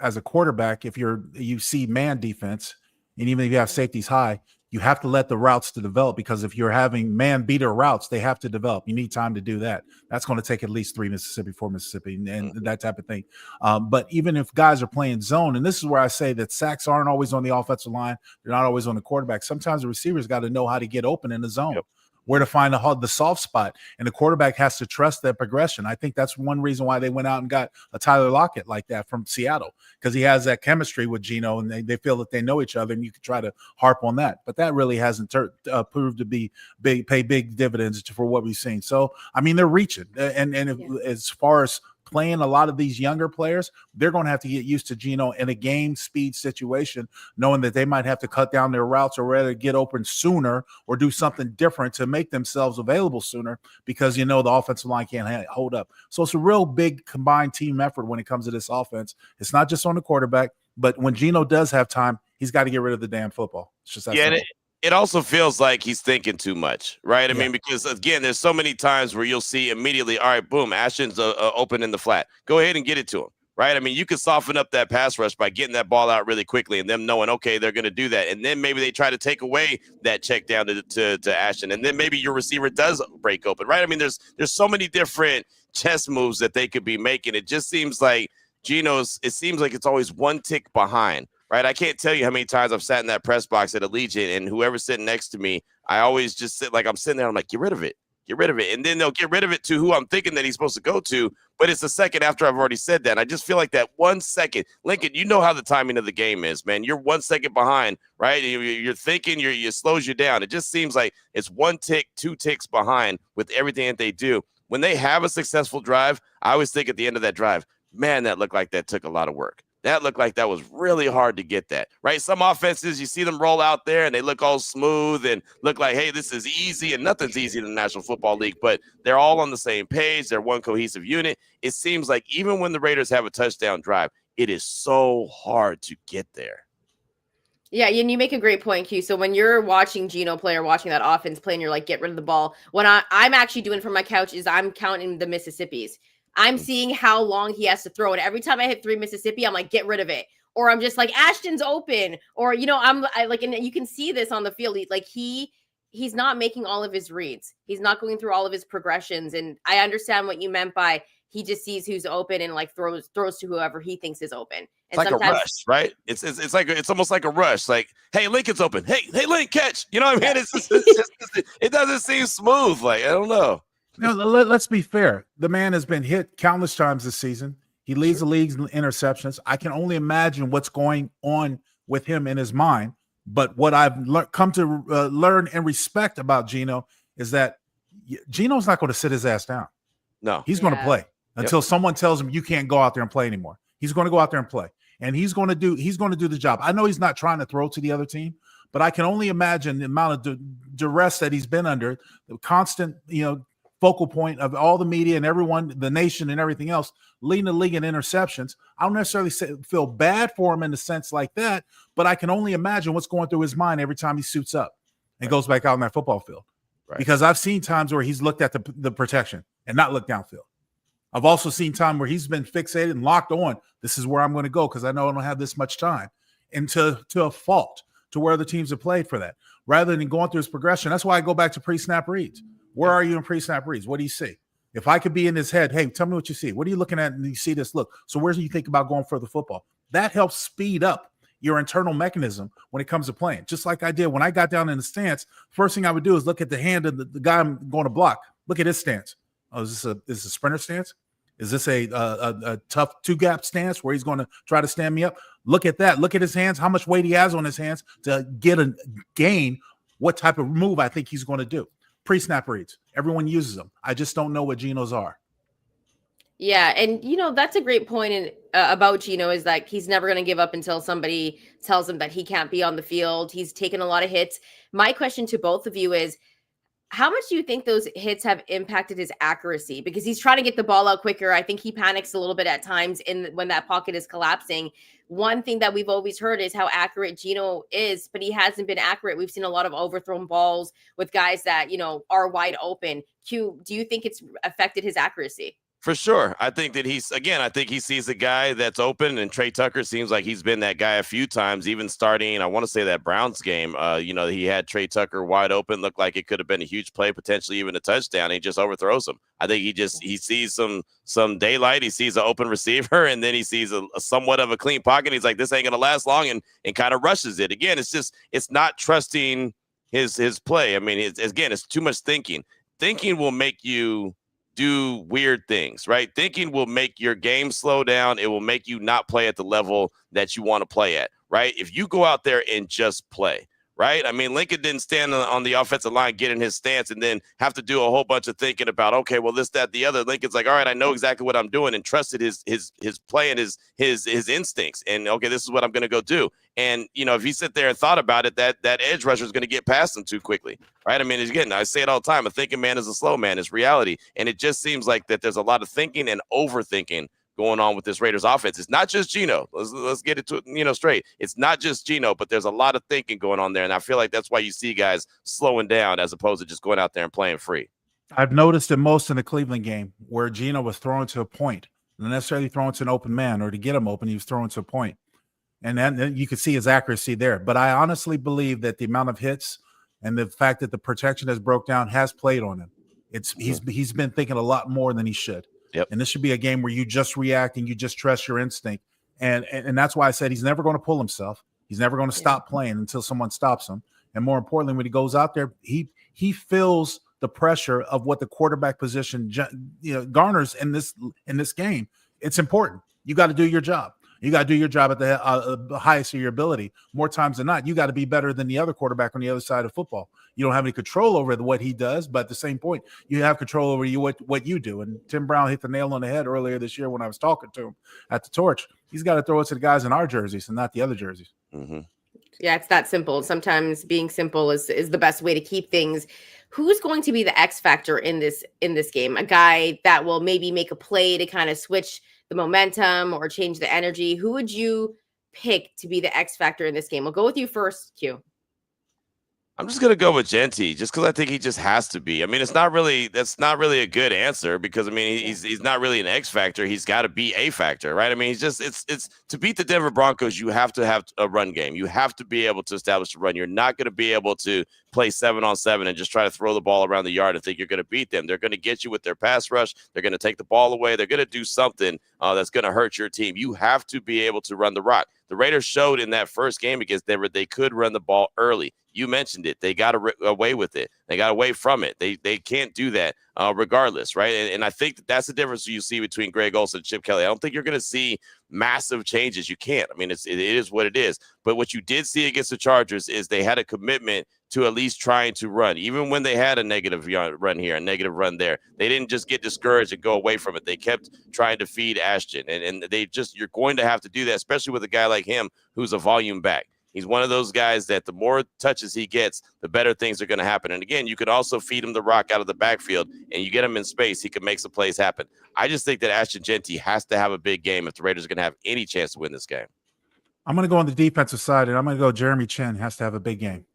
as a quarterback, if you see man defense, and even if you have safeties high, you have to let the routes to develop, because if you're having man beater routes, they have to develop. You need time to do that. That's going to take at least 3 Mississippi, 4 Mississippi, and that type of thing. But even if guys are playing zone, and this is where I say that sacks aren't always on the offensive line, they're not always on the quarterback. Sometimes the receivers got to know how to get open in the zone. Where to find the soft spot, and the quarterback has to trust that progression. I think that's one reason why they went out and got a Tyler Lockett like that from Seattle, because he has that chemistry with Geno, and they feel that they know each other, and you could try to harp on that. But that really hasn't proved to pay big dividends for what we've seen. So, I mean, they're reaching. As far as playing a lot of these younger players, they're going to have to get used to Geno in a game speed situation, knowing that they might have to cut down their routes or rather get open sooner or do something different to make themselves available sooner, because the offensive line can't hold up. So it's a real big combined team effort when it comes to this offense. It's not just on the quarterback, but when Geno does have time, he's got to get rid of the damn football. It's just that simple. It also feels like he's thinking too much, right? I mean, because, again, there's so many times where you'll see immediately, all right, boom, Ashton's open in the flat. Go ahead and get it to him, right? I mean, you can soften up that pass rush by getting that ball out really quickly and them knowing, okay, they're going to do that. And then maybe they try to take away that check down to Ashton. And then maybe your receiver does break open, right? I mean, there's so many different chess moves that they could be making. It just seems like it seems like it's always one tick behind. Right, I can't tell you how many times I've sat in that press box at Allegiant, and whoever's sitting next to me, I always just sit like I'm sitting there. I'm like, get rid of it. Get rid of it. And then they'll get rid of it to who I'm thinking that he's supposed to go to. But it's a second after I've already said that. I just feel like that 1 second. Lincoln, you know how the timing of the game is, man. You're 1 second behind, right? You're thinking, it slows you down. It just seems like it's 1 tick, 2 ticks behind with everything that they do. When they have a successful drive, I always think at the end of that drive, man, that looked like that took a lot of work. That looked like that was really hard to get that, right? Some offenses, you see them roll out there and they look all smooth and look like, hey, this is easy, and nothing's easy in the National Football League, but they're all on the same page. They're one cohesive unit. It seems like even when the Raiders have a touchdown drive, it is so hard to get there. Yeah, and you make a great point, Q. So when you're watching Geno play or watching that offense play and you're like, get rid of the ball, what I'm actually doing from my couch is I'm counting the Mississippis. I'm seeing how long he has to throw. And every time I hit 3 Mississippi, I'm like, get rid of it. Or I'm just like, Ashton's open. Or, I like, and you can see this on the field. He's not making all of his reads. He's not going through all of his progressions. And I understand what you meant by he just sees who's open and like throws to whoever he thinks is open. And it's like a rush, right? It's almost like a rush. Like, hey, Lincoln's open. Hey, Linc, catch. You know what I mean? It doesn't seem smooth. Like, I don't know. Let's be fair. The man has been hit countless times this season. He leads the league's in interceptions. I can only imagine what's going on with him in his mind. But what I've come to learn and respect about Geno is that Geno's not going to sit his ass down. No. He's going to play until someone tells him you can't go out there and play anymore. He's going to go out there and play. And he's going to do the job. I know he's not trying to throw to the other team, but I can only imagine the amount of duress that he's been under, the constant, focal point of all the media and everyone, the nation and everything else, leading the league in interceptions. I don't necessarily feel bad for him in the sense like that, but I can only imagine what's going through his mind every time he suits up and goes back out on that football field. Right. Because I've seen times where he's looked at the protection and not looked downfield. I've also seen time where he's been fixated and locked on, this is where I'm going to go because I know I don't have this much time, and to a fault to where the teams have played for that, rather than going through his progression. That's why I go back to pre-snap reads. Where are you in pre-snap reads? What do you see? If I could be in his head, hey, tell me what you see. What are you looking at and you see this look? So where do you think about going for the football? That helps speed up your internal mechanism when it comes to playing. Just like I did when I got down in the stance, first thing I would do is look at the hand of the guy I'm going to block. Look at his stance. Oh, is this a sprinter stance? Is this a tough 2-gap stance where he's going to try to stand me up? Look at that. Look at his hands, how much weight he has on his hands to gain what type of move I think he's going to do. Pre-snap reads. Everyone uses them. I just don't know what Geno's are. Yeah, and that's a great point about Geno is that he's never going to give up until somebody tells him that he can't be on the field. He's taken a lot of hits. My question to both of you is, how much do you think those hits have impacted his accuracy? Because he's trying to get the ball out quicker. I think he panics a little bit at times when that pocket is collapsing. One thing that we've always heard is how accurate Geno is, but he hasn't been accurate. We've seen a lot of overthrown balls with guys that, are wide open. Q, do you think it's affected his accuracy? For sure. I think that I think he sees a guy that's open, and Trey Tucker seems like he's been that guy a few times, even starting, I want to say that Browns game, he had Trey Tucker wide open, looked like it could have been a huge play, potentially even a touchdown. And he just overthrows him. I think he sees some daylight. He sees an open receiver, and then he sees a somewhat of a clean pocket. He's like, this ain't going to last long, and kind of rushes it. Again, it's not trusting his play. I mean, it's too much thinking. Thinking will make you do weird things, right? Thinking will make your game slow down. It will make you not play at the level that you want to play at, right? If you go out there and just play, right? I mean, Lincoln didn't stand on the offensive line, get in his stance, and then have to do a whole bunch of thinking about, okay, well, this, that, the other. Lincoln's like, all right, I know exactly what I'm doing, and trusted his play and his instincts. And okay, this is what I'm going to go do. And, if he sit there and thought about it, that edge rusher is going to get past him too quickly, right? I mean, again, I say it all the time, a thinking man is a slow man. It's reality. And it just seems like that there's a lot of thinking and overthinking going on with this Raiders offense. It's not just Geno. Let's get it to straight. It's not just Geno, but there's a lot of thinking going on there. And I feel like that's why you see guys slowing down as opposed to just going out there and playing free. I've noticed it most in the Cleveland game where Geno was throwing to a point, not necessarily throwing to an open man or to get him open. He was throwing to a point. And then you could see his accuracy there. But I honestly believe that the amount of hits and the fact that the protection has broke down has played on him. He's been thinking a lot more than he should. Yep. And this should be a game where you just react and you just trust your instinct. And that's why I said he's never going to pull himself. He's never going to stop playing until someone stops him. And more importantly, when he goes out there, he feels the pressure of what the quarterback position garners in this game. It's important. You got to do your job. You got to do your job at the highest of your ability. More times than not, you got to be better than the other quarterback on the other side of football. You don't have any control over what he does, but at the same point, you have control over what you do. And Tim Brown hit the nail on the head earlier this year when I was talking to him at the Torch. He's got to throw it to the guys in our jerseys and not the other jerseys. Mm-hmm. Yeah, it's that simple. Sometimes being simple is the best way to keep things. Who's going to be the X factor in this game? A guy that will maybe make a play to kind of switch the momentum or change the energy. Who would you pick to be the X factor in this game? We'll go with you first, Q. I'm just gonna go with Genty, just because I think he just has to be. I mean, that's not really a good answer, because I mean he's not really an X factor. He's got to be a factor, right? I mean, it's to beat the Denver Broncos, you have to have a run game. You have to be able to establish a run. You're not going to be able to play 7-on-7 and just try to throw the ball around the yard and think you're going to beat them. They're going to get you with their pass rush. They're going to take the ball away. They're going to do something that's going to hurt your team. You have to be able to run the rock. The Raiders showed in that first game against Denver they could run the ball early. You mentioned it. They got away with it. They got away from it. They can't do that regardless, right? And I think that's the difference you see between Greg Olsen and Chip Kelly. I don't think you're going to see massive changes. You can't. I mean, it is what it is. But what you did see against the Chargers is they had a commitment to at least trying to run, even when they had a negative run here, a negative run there. They didn't just get discouraged and go away from it. They kept trying to feed Ashton, and you're going to have to do that, especially with a guy like him who's a volume back. He's one of those guys that the more touches he gets, the better things are going to happen. And again, you could also feed him the rock out of the backfield, and you get him in space, he can make some plays happen. I just think that Ashton Genty has to have a big game if the Raiders are going to have any chance to win this game. I'm going to go on the defensive side, and I'm going to go Jeremy Chin has to have a big game.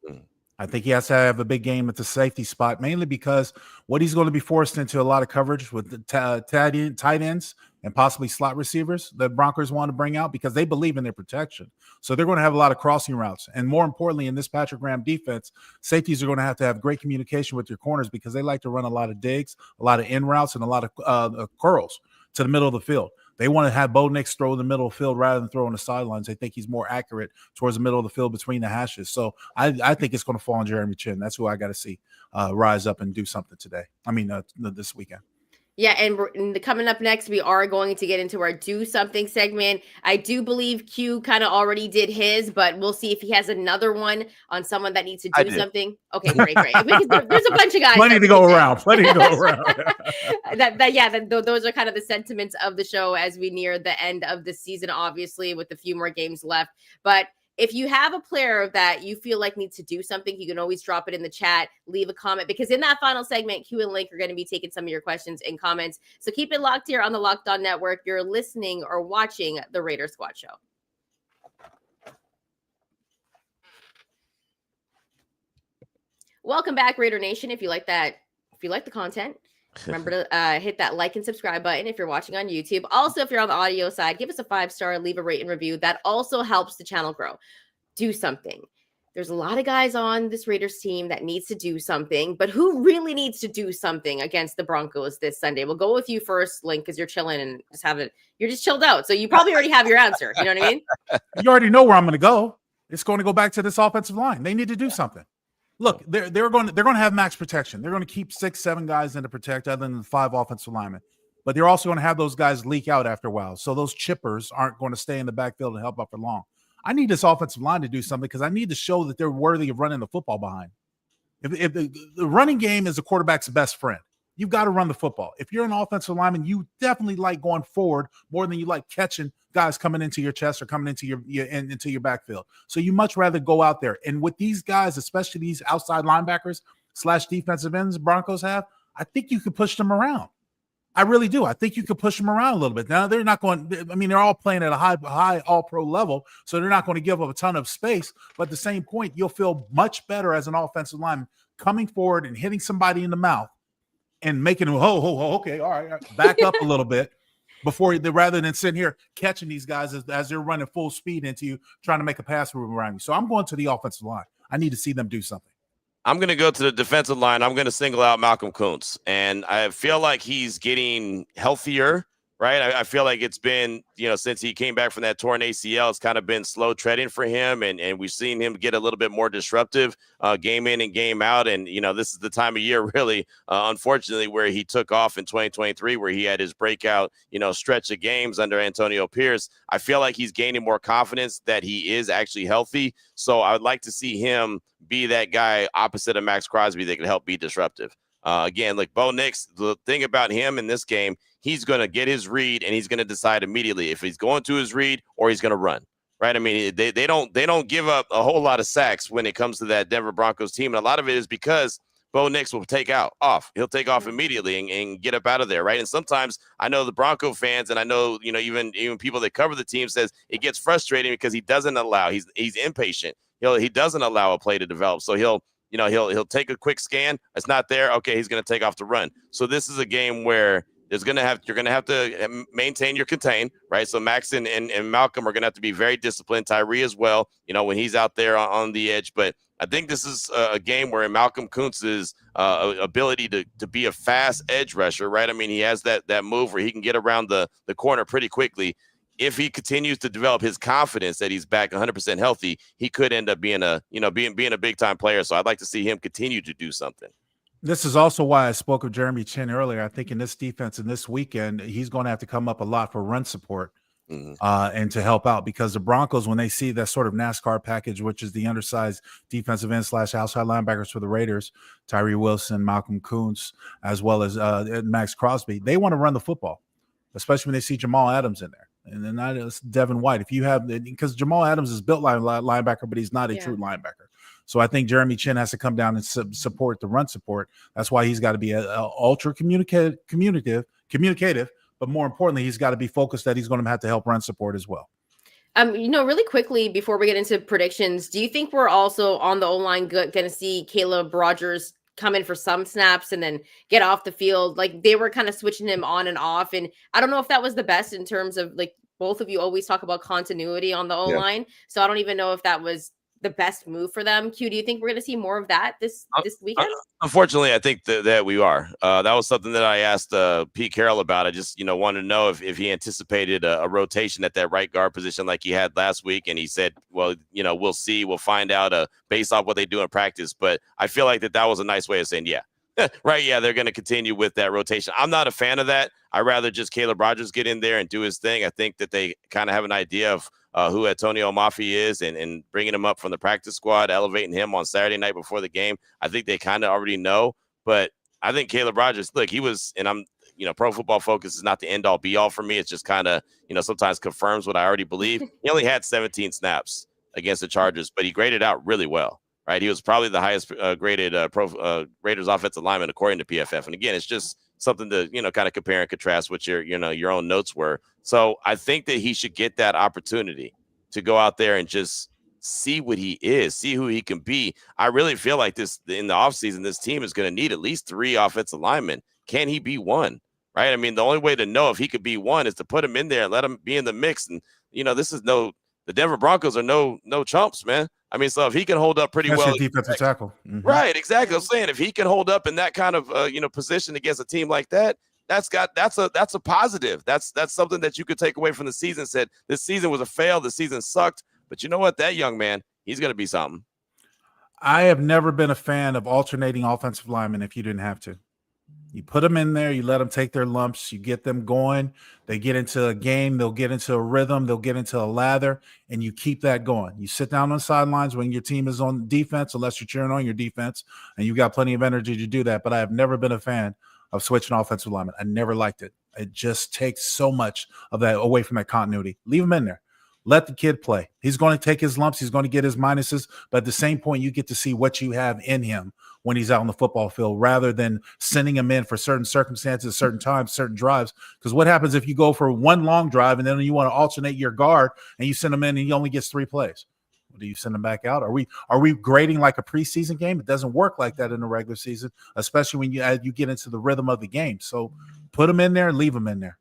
I think he has to have a big game at the safety spot, mainly because what he's going to be forced into a lot of coverage with the tight ends and possibly slot receivers that Broncos want to bring out because they believe in their protection. So they're going to have a lot of crossing routes. And more importantly, in this Patrick Graham defense, safeties are going to have great communication with your corners because they like to run a lot of digs, a lot of in routes, and a lot of curls to the middle of the field. They want to have Bo Nix throw in the middle of the field rather than throw on the sidelines. They think he's more accurate towards the middle of the field between the hashes. So I think it's going to fall on Jeremy Chin. That's who I got to see rise up and do something today. This weekend. Yeah, and coming up next, we are going to get into our Do Something segment. I do believe Q kind of already did his, but we'll see if he has another one on someone that needs to do something. Okay, great. Because there's a bunch of guys. Plenty to go around. Those are kind of the sentiments of the show as we near the end of the season, obviously, with a few more games left. But if you have a player that you feel like needs to do something, you can always drop it in the chat, leave a comment, because in that final segment, Q and Linc are going to be taking some of your questions and comments. So keep it locked here on the Locked On Network. You're listening or watching the Raider Squad Show. Welcome back, Raider Nation. If you like the content, remember to hit that like and subscribe button if you're watching on YouTube. Also, if you're on the audio side, give us a 5-star, leave a rate and review. That also helps the channel grow. Do something. There's a lot of guys on this Raiders team that needs to do something, but who really needs to do something against the Broncos this Sunday? We'll go with you first, Linc, because you're chilling and you're just chilled out. So you probably already have your answer. You know what I mean? You already know where I'm going to go. It's going to go back to this offensive line. They need to do something. Look, they're going to have max protection. They're going to keep 6-7 guys in to protect other than the 5 offensive linemen. But they're also going to have those guys leak out after a while. So those chippers aren't going to stay in the backfield and help up for long. I need this offensive line to do something because I need to show that they're worthy of running the football behind. If the running game is a quarterback's best friend, you've got to run the football. If you're an offensive lineman, you definitely like going forward more than you like catching guys coming into your chest or coming into your backfield. So you much rather go out there. And with these guys, especially these outside linebackers / defensive ends Broncos have, I think you could push them around. I really do. I think you could push them around a little bit. Now, they're not going – I mean, they're all playing at a high all-pro level, so they're not going to give up a ton of space. But at the same point, you'll feel much better as an offensive lineman coming forward and hitting somebody in the mouth and making them, okay, all right, back up a little bit rather than sitting here catching these guys as they're running full speed into you, trying to make a pass move around you. So I'm going to the offensive line. I need to see them do something. I'm going to go to the defensive line. I'm going to single out Malcolm Kuntz. And I feel like he's getting healthier, right? I feel like it's been, since he came back from that torn ACL, it's kind of been slow treading for him. And we've seen him get a little bit more disruptive game in and game out. And, this is the time of year, really, unfortunately, where he took off in 2023, where he had his breakout, stretch of games under Antonio Pierce. I feel like he's gaining more confidence that he is actually healthy. So I would like to see him be that guy opposite of Max Crosby that can help be disruptive. Again, like Bo Nix, the thing about him in this game, he's going to get his read and he's going to decide immediately if he's going to his read or he's going to run. Right. I mean, they don't give up a whole lot of sacks when it comes to that Denver Broncos team. And a lot of it is because Bo Nix will take off. He'll take off immediately and get up out of there. Right. And sometimes I know the Bronco fans and I know, even people that cover the team says it gets frustrating because he doesn't allow. He's impatient. He doesn't allow a play to develop. So he'll take a quick scan. It's not there. Okay, he's going to take off to run. So this is a game where you're going to have to maintain your contain, right? So Max and Malcolm are going to have to be very disciplined. Tyree as well, when he's out there on the edge. But I think this is a game where Malcolm Kuntz's ability to be a fast edge rusher, right? I mean, he has that move where he can get around the corner pretty quickly. If he continues to develop his confidence that he's back 100% healthy, he could end up being a big time player. So I'd like to see him continue to do something. This is also why I spoke of Jeremy Chin earlier. I think in this defense and this weekend, he's going to have to come up a lot for run support and to help out, because the Broncos, when they see that sort of NASCAR package, which is the undersized defensive end / outside linebackers for the Raiders, Tyree Wilson, Malcolm Kuntz, as well as Max Crosby, they want to run the football, especially when they see Jamal Adams in there. And then that is Devin White. If you have, because Jamal Adams is built like linebacker, but he's not a true linebacker. So I think Jeremy Chin has to come down and support the run support. That's why he's got to be ultra communicative, but more importantly, he's got to be focused that he's going to have to help run support as well. Really quickly before we get into predictions, do you think we're also on the O-line going to see Caleb Rogers come in for some snaps and then get off the field? Like, they were kind of switching him on and off, and I don't know if that was the best in terms of, like, both of you always talk about continuity on the O-line. So I don't even know if that was the best move for them. Q, do you think we're going to see more of that this weekend? Unfortunately, I think that we are. That was something that I asked Pete Carroll about. I just, wanted to know if he anticipated a rotation at that right guard position like he had last week. And he said, well, we'll see. We'll find out based off what they do in practice. But I feel like that was a nice way of saying, yeah. Right. Yeah, they're going to continue with that rotation. I'm not a fan of that. I'd rather just Caleb Rogers get in there and do his thing. I think that they kind of have an idea of who Antonio Mafi is and bringing him up from the practice squad, elevating him on Saturday night before the game. I think they kind of already know. But I think Caleb Rogers, look, he was, and I'm, Pro Football Focus is not the end all be all for me. It's just kind of, sometimes confirms what I already believe. He only had 17 snaps against the Chargers, but he graded out really well. Right, he was probably the highest graded Raiders offensive lineman according to PFF. And again, it's just something to kind of compare and contrast what your own notes were. So I think that he should get that opportunity to go out there and just see what he is, see who he can be. I really feel like this in the offseason, this team is going to need at least 3 offensive linemen. Can he be one? Right? I mean, the only way to know if he could be one is to put him in there and let him be in the mix. And this is the Denver Broncos are no chumps, man. I mean, so if he can hold up pretty well, defensive tackle, right? Exactly. I'm saying if he can hold up in that kind of position against a team like that, that's a positive. That's something that you could take away from the season. Said this season was a fail. The season sucked, but you know what? That young man, he's going to be something. I have never been a fan of alternating offensive linemen if you didn't have to. You put them in there, you let them take their lumps, you get them going, they get into a game, they'll get into a rhythm, they'll get into a lather, and you keep that going. You sit down on the sidelines when your team is on defense, unless you're cheering on your defense, and you've got plenty of energy to do that. But I have never been a fan of switching offensive linemen. I never liked it. It just takes so much of that away from that continuity. Leave him in there. Let the kid play. He's going to take his lumps. He's going to get his minuses. But at the same point, you get to see what you have in him when he's out on the football field rather than sending him in for certain circumstances, certain times, certain drives. Because what happens if you go for one long drive and then you want to alternate your guard and you send him in and he only gets 3 plays? Do you send him back out? Are we grading like a preseason game? It doesn't work like that in the regular season, especially when you get into the rhythm of the game. So put him in there and leave him in there.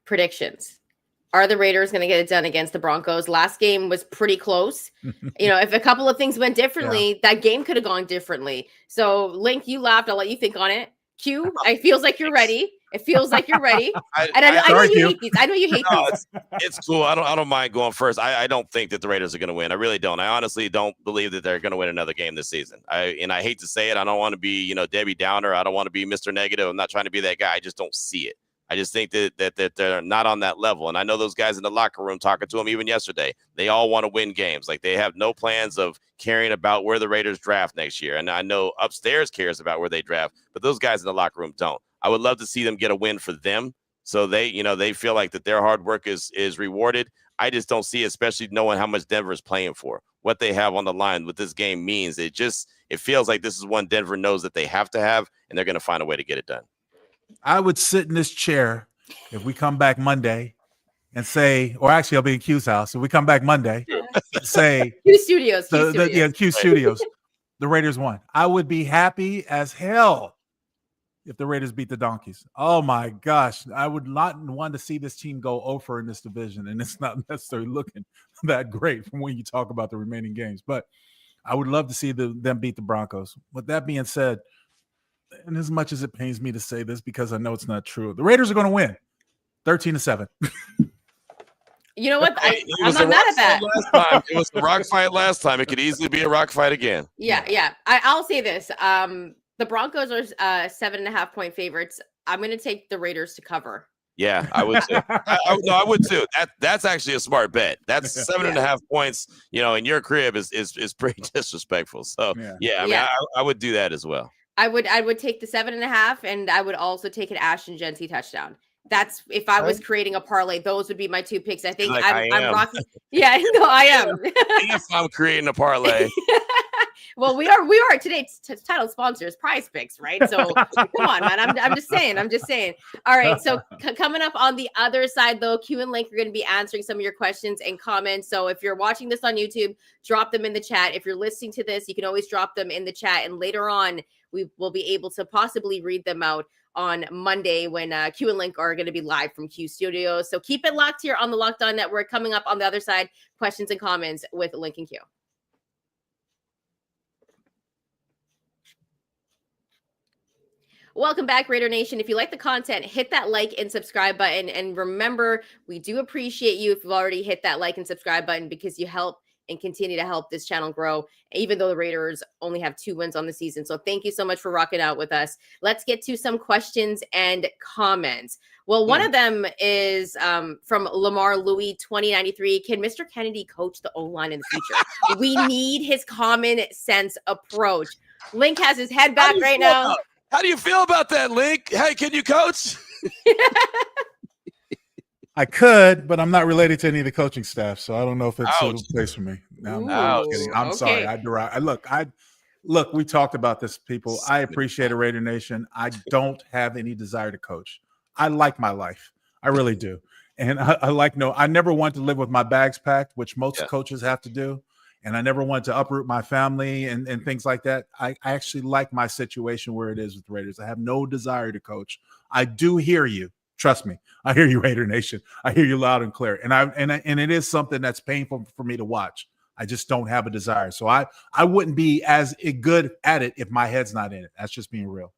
Predictions. Are the Raiders going to get it done against the Broncos? Last game was pretty close. If a couple of things went differently, that game could have gone differently. So, Linc, you laughed. I'll let you think on it. Q, it feels like you're ready. It feels like you're ready. And I know Sorry, you hate these. I know you hate these. It's cool. I don't mind going first. I don't think that the Raiders are going to win. I really don't. I honestly don't believe that they're going to win another game this season. I hate to say it. I don't want to be, Debbie Downer. I don't want to be Mr. Negative. I'm not trying to be that guy. I just don't see it. I just think that they're not on that level. And I know those guys in the locker room talking to them even yesterday. They all want to win games. Like, they have no plans of caring about where the Raiders draft next year. And I know upstairs cares about where they draft, but those guys in the locker room don't. I would love to see them get a win for them, so they feel like that their hard work is rewarded. I just don't see it, especially knowing how much Denver is playing for. What they have on the line, what this game means. It feels like this is one Denver knows that they have to have, and they're going to find a way to get it done. I would sit in this chair if we come back Monday and say, or actually I'll be in Q's house. If we come back Monday, say Q Studios. Q Studios, the Raiders won. I would be happy as hell if the Raiders beat the Donkeys. Oh my gosh. I would not want to see this team go over in this division. And it's not necessarily looking that great from when you talk about the remaining games, but I would love to see them beat the Broncos. With that being said, and as much as it pains me to say this because I know it's not true, the Raiders are going to win 13-7. You know what? I'm not mad at that. It was the rock fight last time. It could easily be a rock fight again. Yeah. I'll say this. The Broncos are 7.5 point favorites. I'm going to take the Raiders to cover. Yeah, I would too. I would too. That's actually a smart bet. That's 7.5 points, in your crib is pretty disrespectful. So I would do that as well. I would take the 7.5, and I would also take an Ashton Genty touchdown. That's if I was creating a parlay, those would be my two picks. I think I'm rocking. Yeah, no, I am. If I'm creating a parlay. Well, we are today's title sponsor is PrizePicks, right? So come on, man. I'm just saying. All right. So coming up on the other side, though, Q and Linc are going to be answering some of your questions and comments. So if you're watching this on YouTube, drop them in the chat. If you're listening to this, you can always drop them in the chat, and later on we will be able to possibly read them out on Monday when Q and Linc are going to be live from Q Studios. So keep it locked here on the Locked On Network. Coming up on the other side, questions and comments with Linc and Q. Welcome back, Raider Nation. If you like the content, hit that like and subscribe button. And remember, we do appreciate you if you've already hit that like and subscribe button, because you help and continue to help this channel grow, even though the Raiders only have 2 wins on the season. So thank you so much for rocking out with us. Let's get to some questions and comments. Well, one of them is from Lamar Louis 2093. Can Mr. Kennedy coach the O-line in the future? We need his common sense approach. Linc has his head back right now. How do you feel about that, Linc? Hey, can you coach? I could, but I'm not related to any of the coaching staff, so I don't know if it's a place for me. No, I'm kidding. I'm sorry. Look, we talked about this, people. I appreciate it, Raider Nation. I don't have any desire to coach. I like my life. I really do. And I never want to live with my bags packed, which most coaches have to do. And I never wanted to uproot my family and things like that. I actually like my situation where it is with the Raiders. I have no desire to coach. I do hear you. Trust me. I hear you, Raider Nation. I hear you loud and clear. And it is something that's painful for me to watch. I just don't have a desire. So I wouldn't be as good at it if my head's not in it. That's just being real.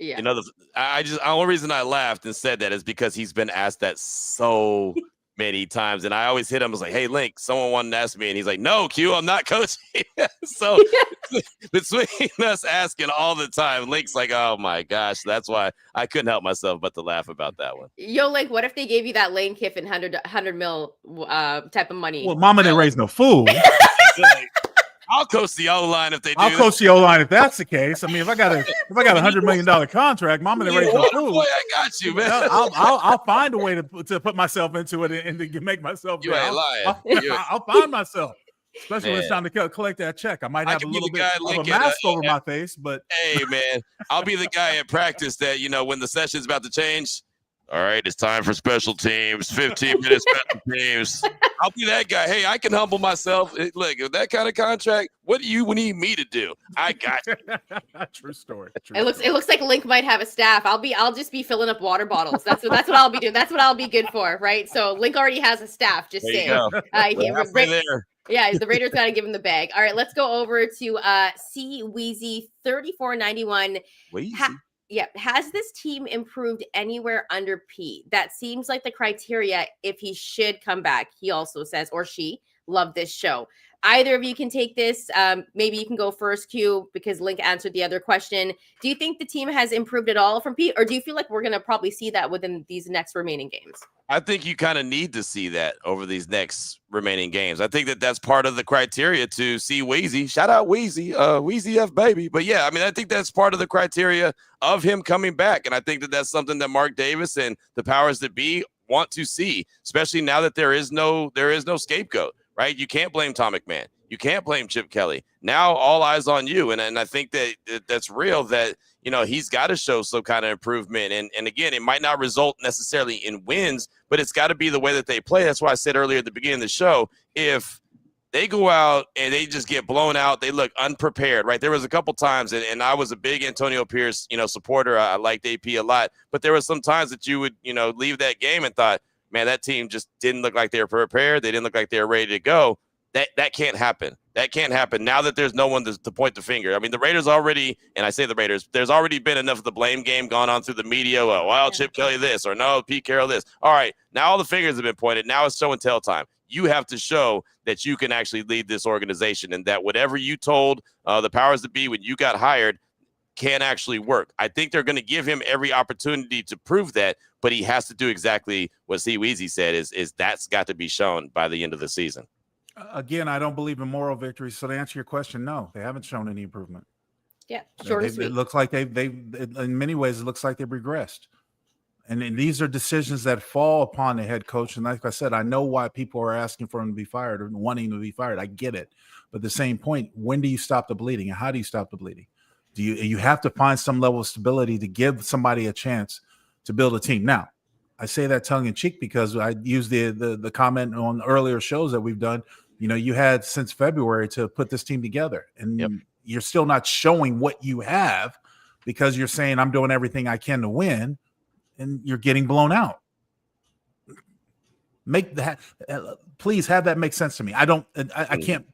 Yeah. The only reason I laughed and said that is because he's been asked that so many times, and I always hit him. I was like, "Hey, Linc, someone wanted to ask me," and he's like, "No, Q, I'm not coaching." So between us asking all the time, Linc's like, "Oh my gosh," that's why I couldn't help myself but to laugh about that one. Yo, Linc, what if they gave you that Lane Kiffin 100 mil type of money? Well, mama didn't raise no fool. I'll coach the O-line if they do. I'll coach the O-line if that's the case. I mean, if I got $100 million contract, mama didn't raise no fool. Boy, I got you, man. I'll find a way to put myself into it and to make myself. You ain't lying. I'll find myself, especially when it's time to collect that check. I might have a little bit of a mask over my face, but hey, man, I'll be the guy at practice that when the session's about to change. All right, it's time for special teams. 15 minutes special teams. I'll be that guy. Hey, I can humble myself. Look, with that kind of contract, what do you need me to do? I got you. True story. It looks like Linc might have a staff. I'll just be filling up water bottles. That's what I'll be doing. That's what I'll be good for, right? So Linc already has a staff. Just saying. Yeah, the Raiders got to give him the bag. All right, let's go over to C Weezy 3491. Yeah. Has this team improved anywhere under Pete? That seems like the criteria if he should come back. He also says, or she, love this show. Either of you can take this. Maybe you can go first, Q, because Linc answered the other question. Do you think the team has improved at all from Pete, or do you feel like we're going to probably see that within these next remaining games? I think you kind of need to see that over these next remaining games. I think that that's part of the criteria to see Weezy. Shout out Weezy, Weezy F baby. But yeah, I mean, I think that's part of the criteria of him coming back. And I think that that's something that Mark Davis and the powers that be want to see, especially now that there is no scapegoat, right? You can't blame Tom McMahon. You can't blame Chip Kelly. Now all eyes on you. And I think that that's real, that, you know, he's got to show some kind of improvement. And again, it might not result necessarily in wins, but it's got to be the way that they play. That's why I said earlier at the beginning of the show, if they go out and they just get blown out, they look unprepared, right? There was a couple times, and I was a big Antonio Pierce, you know, supporter. I liked AP a lot, but there were some times that you would, you know, leave that game and thought, man, that team just didn't look like they were prepared. They didn't look like they were ready to go. That can't happen. That can't happen now that there's no one to point the finger. I mean, the Raiders already, and I say the Raiders, there's already been enough of the blame game gone on through the media. Well, Chip Kelly this, or no, Pete Carroll this. All right, now all the fingers have been pointed. Now it's show and tell time. You have to show that you can actually lead this organization, and that whatever you told the powers that be when you got hired can actually work. I think they're going to give him every opportunity to prove that, but he has to do exactly what Steve Weezy said, is that's got to be shown by the end of the season. Again, I don't believe in moral victories. So to answer your question, no, they haven't shown any improvement. Yeah, short and sweet. It looks like they in many ways, it looks like they've regressed. And these are decisions that fall upon the head coach. And like I said, I know why people are asking for him to be fired or wanting to be fired. I get it. But at the same point, when do you stop the bleeding, and how do you stop the bleeding? You have to find some level of stability to give somebody a chance to build a team. Now, I say that tongue in cheek because I use the comment on earlier shows that we've done. You know, you had since February to put this team together, and you're still not showing what you have because you're saying I'm doing everything I can to win, and you're getting blown out. Make that, please have that make sense to me. I can't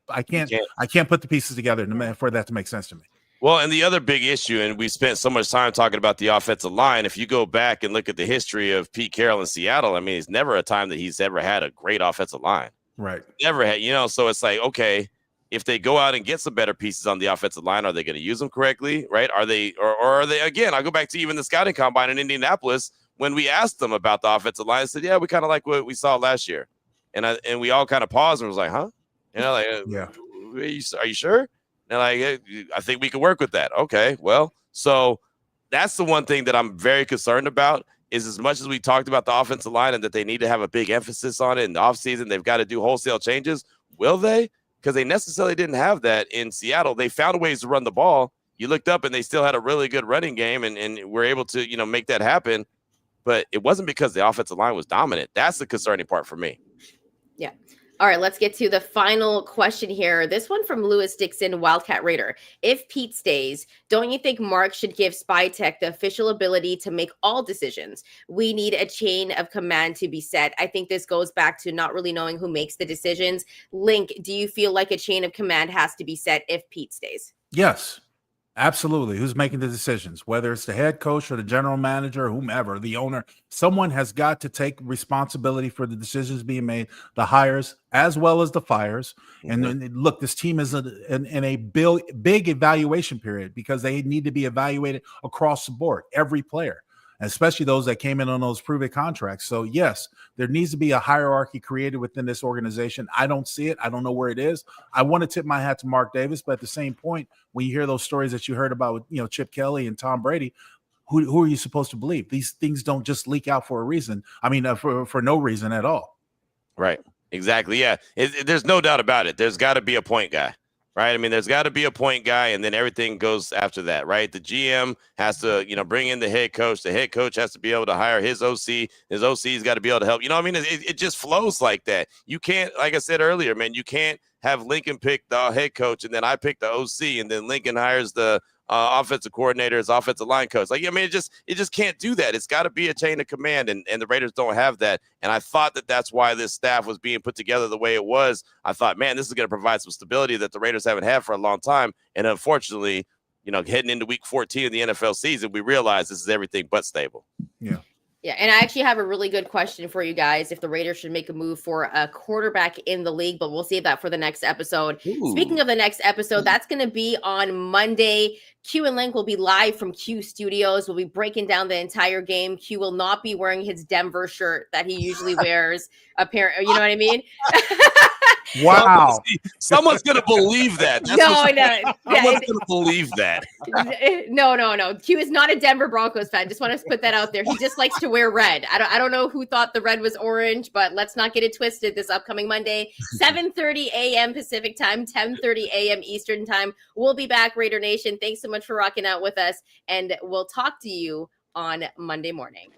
put the pieces together for that to make sense to me. Well, and the other big issue, and we spent so much time talking about the offensive line. If you go back and look at the history of Pete Carroll in Seattle, I mean, it's never a time that he's ever had a great offensive line. Right. Never had, you know, so it's like, okay, if they go out and get some better pieces on the offensive line, are they going to use them correctly? Right. Are they, or are they, again, I'll go back to even the scouting combine in Indianapolis. When we asked them about the offensive line, I said, yeah, we kind of like what we saw last year. And we all kind of paused and was like, huh? You know, like, yeah. Are you sure? And like, I think we can work with that. Okay. Well, so that's the one thing that I'm very concerned about. Is as much as we talked about the offensive line and that they need to have a big emphasis on it in the offseason, they've got to do wholesale changes. Will they? Because they necessarily didn't have that in Seattle. They found ways to run the ball. You looked up and they still had a really good running game and were able to, you know, make that happen. But it wasn't because the offensive line was dominant. That's the concerning part for me. Yeah. All right, let's get to the final question here. This one from Lewis Dixon, Wildcat Raider. If Pete stays, don't you think Mark should give SpyTech the official ability to make all decisions? We need a chain of command to be set. I think this goes back to not really knowing who makes the decisions. Linc, do you feel like a chain of command has to be set if Pete stays? Yes, absolutely. Who's making the decisions? Whether it's the head coach or the general manager or whomever, the owner, someone has got to take responsibility for the decisions being made, the hires as well as the fires. Mm-hmm. And look, this team is in a big evaluation period because they need to be evaluated across the board, every player, especially those that came in on those prove-it contracts. So yes, there needs to be a hierarchy created within this organization. I don't see it. I don't know where it is. I want to tip my hat to Mark Davis, but at the same point, when you hear those stories that you heard about, you know, Chip Kelly and Tom Brady, who are you supposed to believe? These things don't just leak out for a reason. I mean, for no reason at all. Right. Exactly. Yeah. There's no doubt about it. There's got to be a point guy. Right. I mean, there's got to be a point guy, and then everything goes after that. Right. The GM has to, you know, bring in the head coach. The head coach has to be able to hire his OC. His OC's got to be able to help. You know what I mean? It just flows like that. You can't, like I said earlier, man, you can't have Lincoln pick the head coach and then I pick the OC and then Lincoln hires the offensive coordinator as offensive line coach. Like, I mean, it just can't do that. It's got to be a chain of command, and the Raiders don't have that. And I thought that that's why this staff was being put together the way it was. I thought, man, this is going to provide some stability that the Raiders haven't had for a long time. And unfortunately, heading into week 14 of the NFL season, we realize this is everything but stable. Yeah. Yeah, and I actually have a really good question for you guys if the Raiders should make a move for a quarterback in the league, but we'll save that for the next episode. Ooh. Speaking of the next episode, that's going to be on Monday. Q and Linc will be live from Q Studios. We'll be breaking down the entire game. Q will not be wearing his Denver shirt that he usually wears. Apparently, you know what I mean? Wow. Someone's going to believe that. No. Someone's going to believe that. No. Q is not a Denver Broncos fan. Just want to put that out there. He just likes to wear red. I don't know who thought the red was orange, but let's not get it twisted. This upcoming Monday, 7:30 a.m. Pacific time, 10:30 a.m. Eastern time. We'll be back, Raider Nation. Thanks so much for rocking out with us, and we'll talk to you on Monday morning.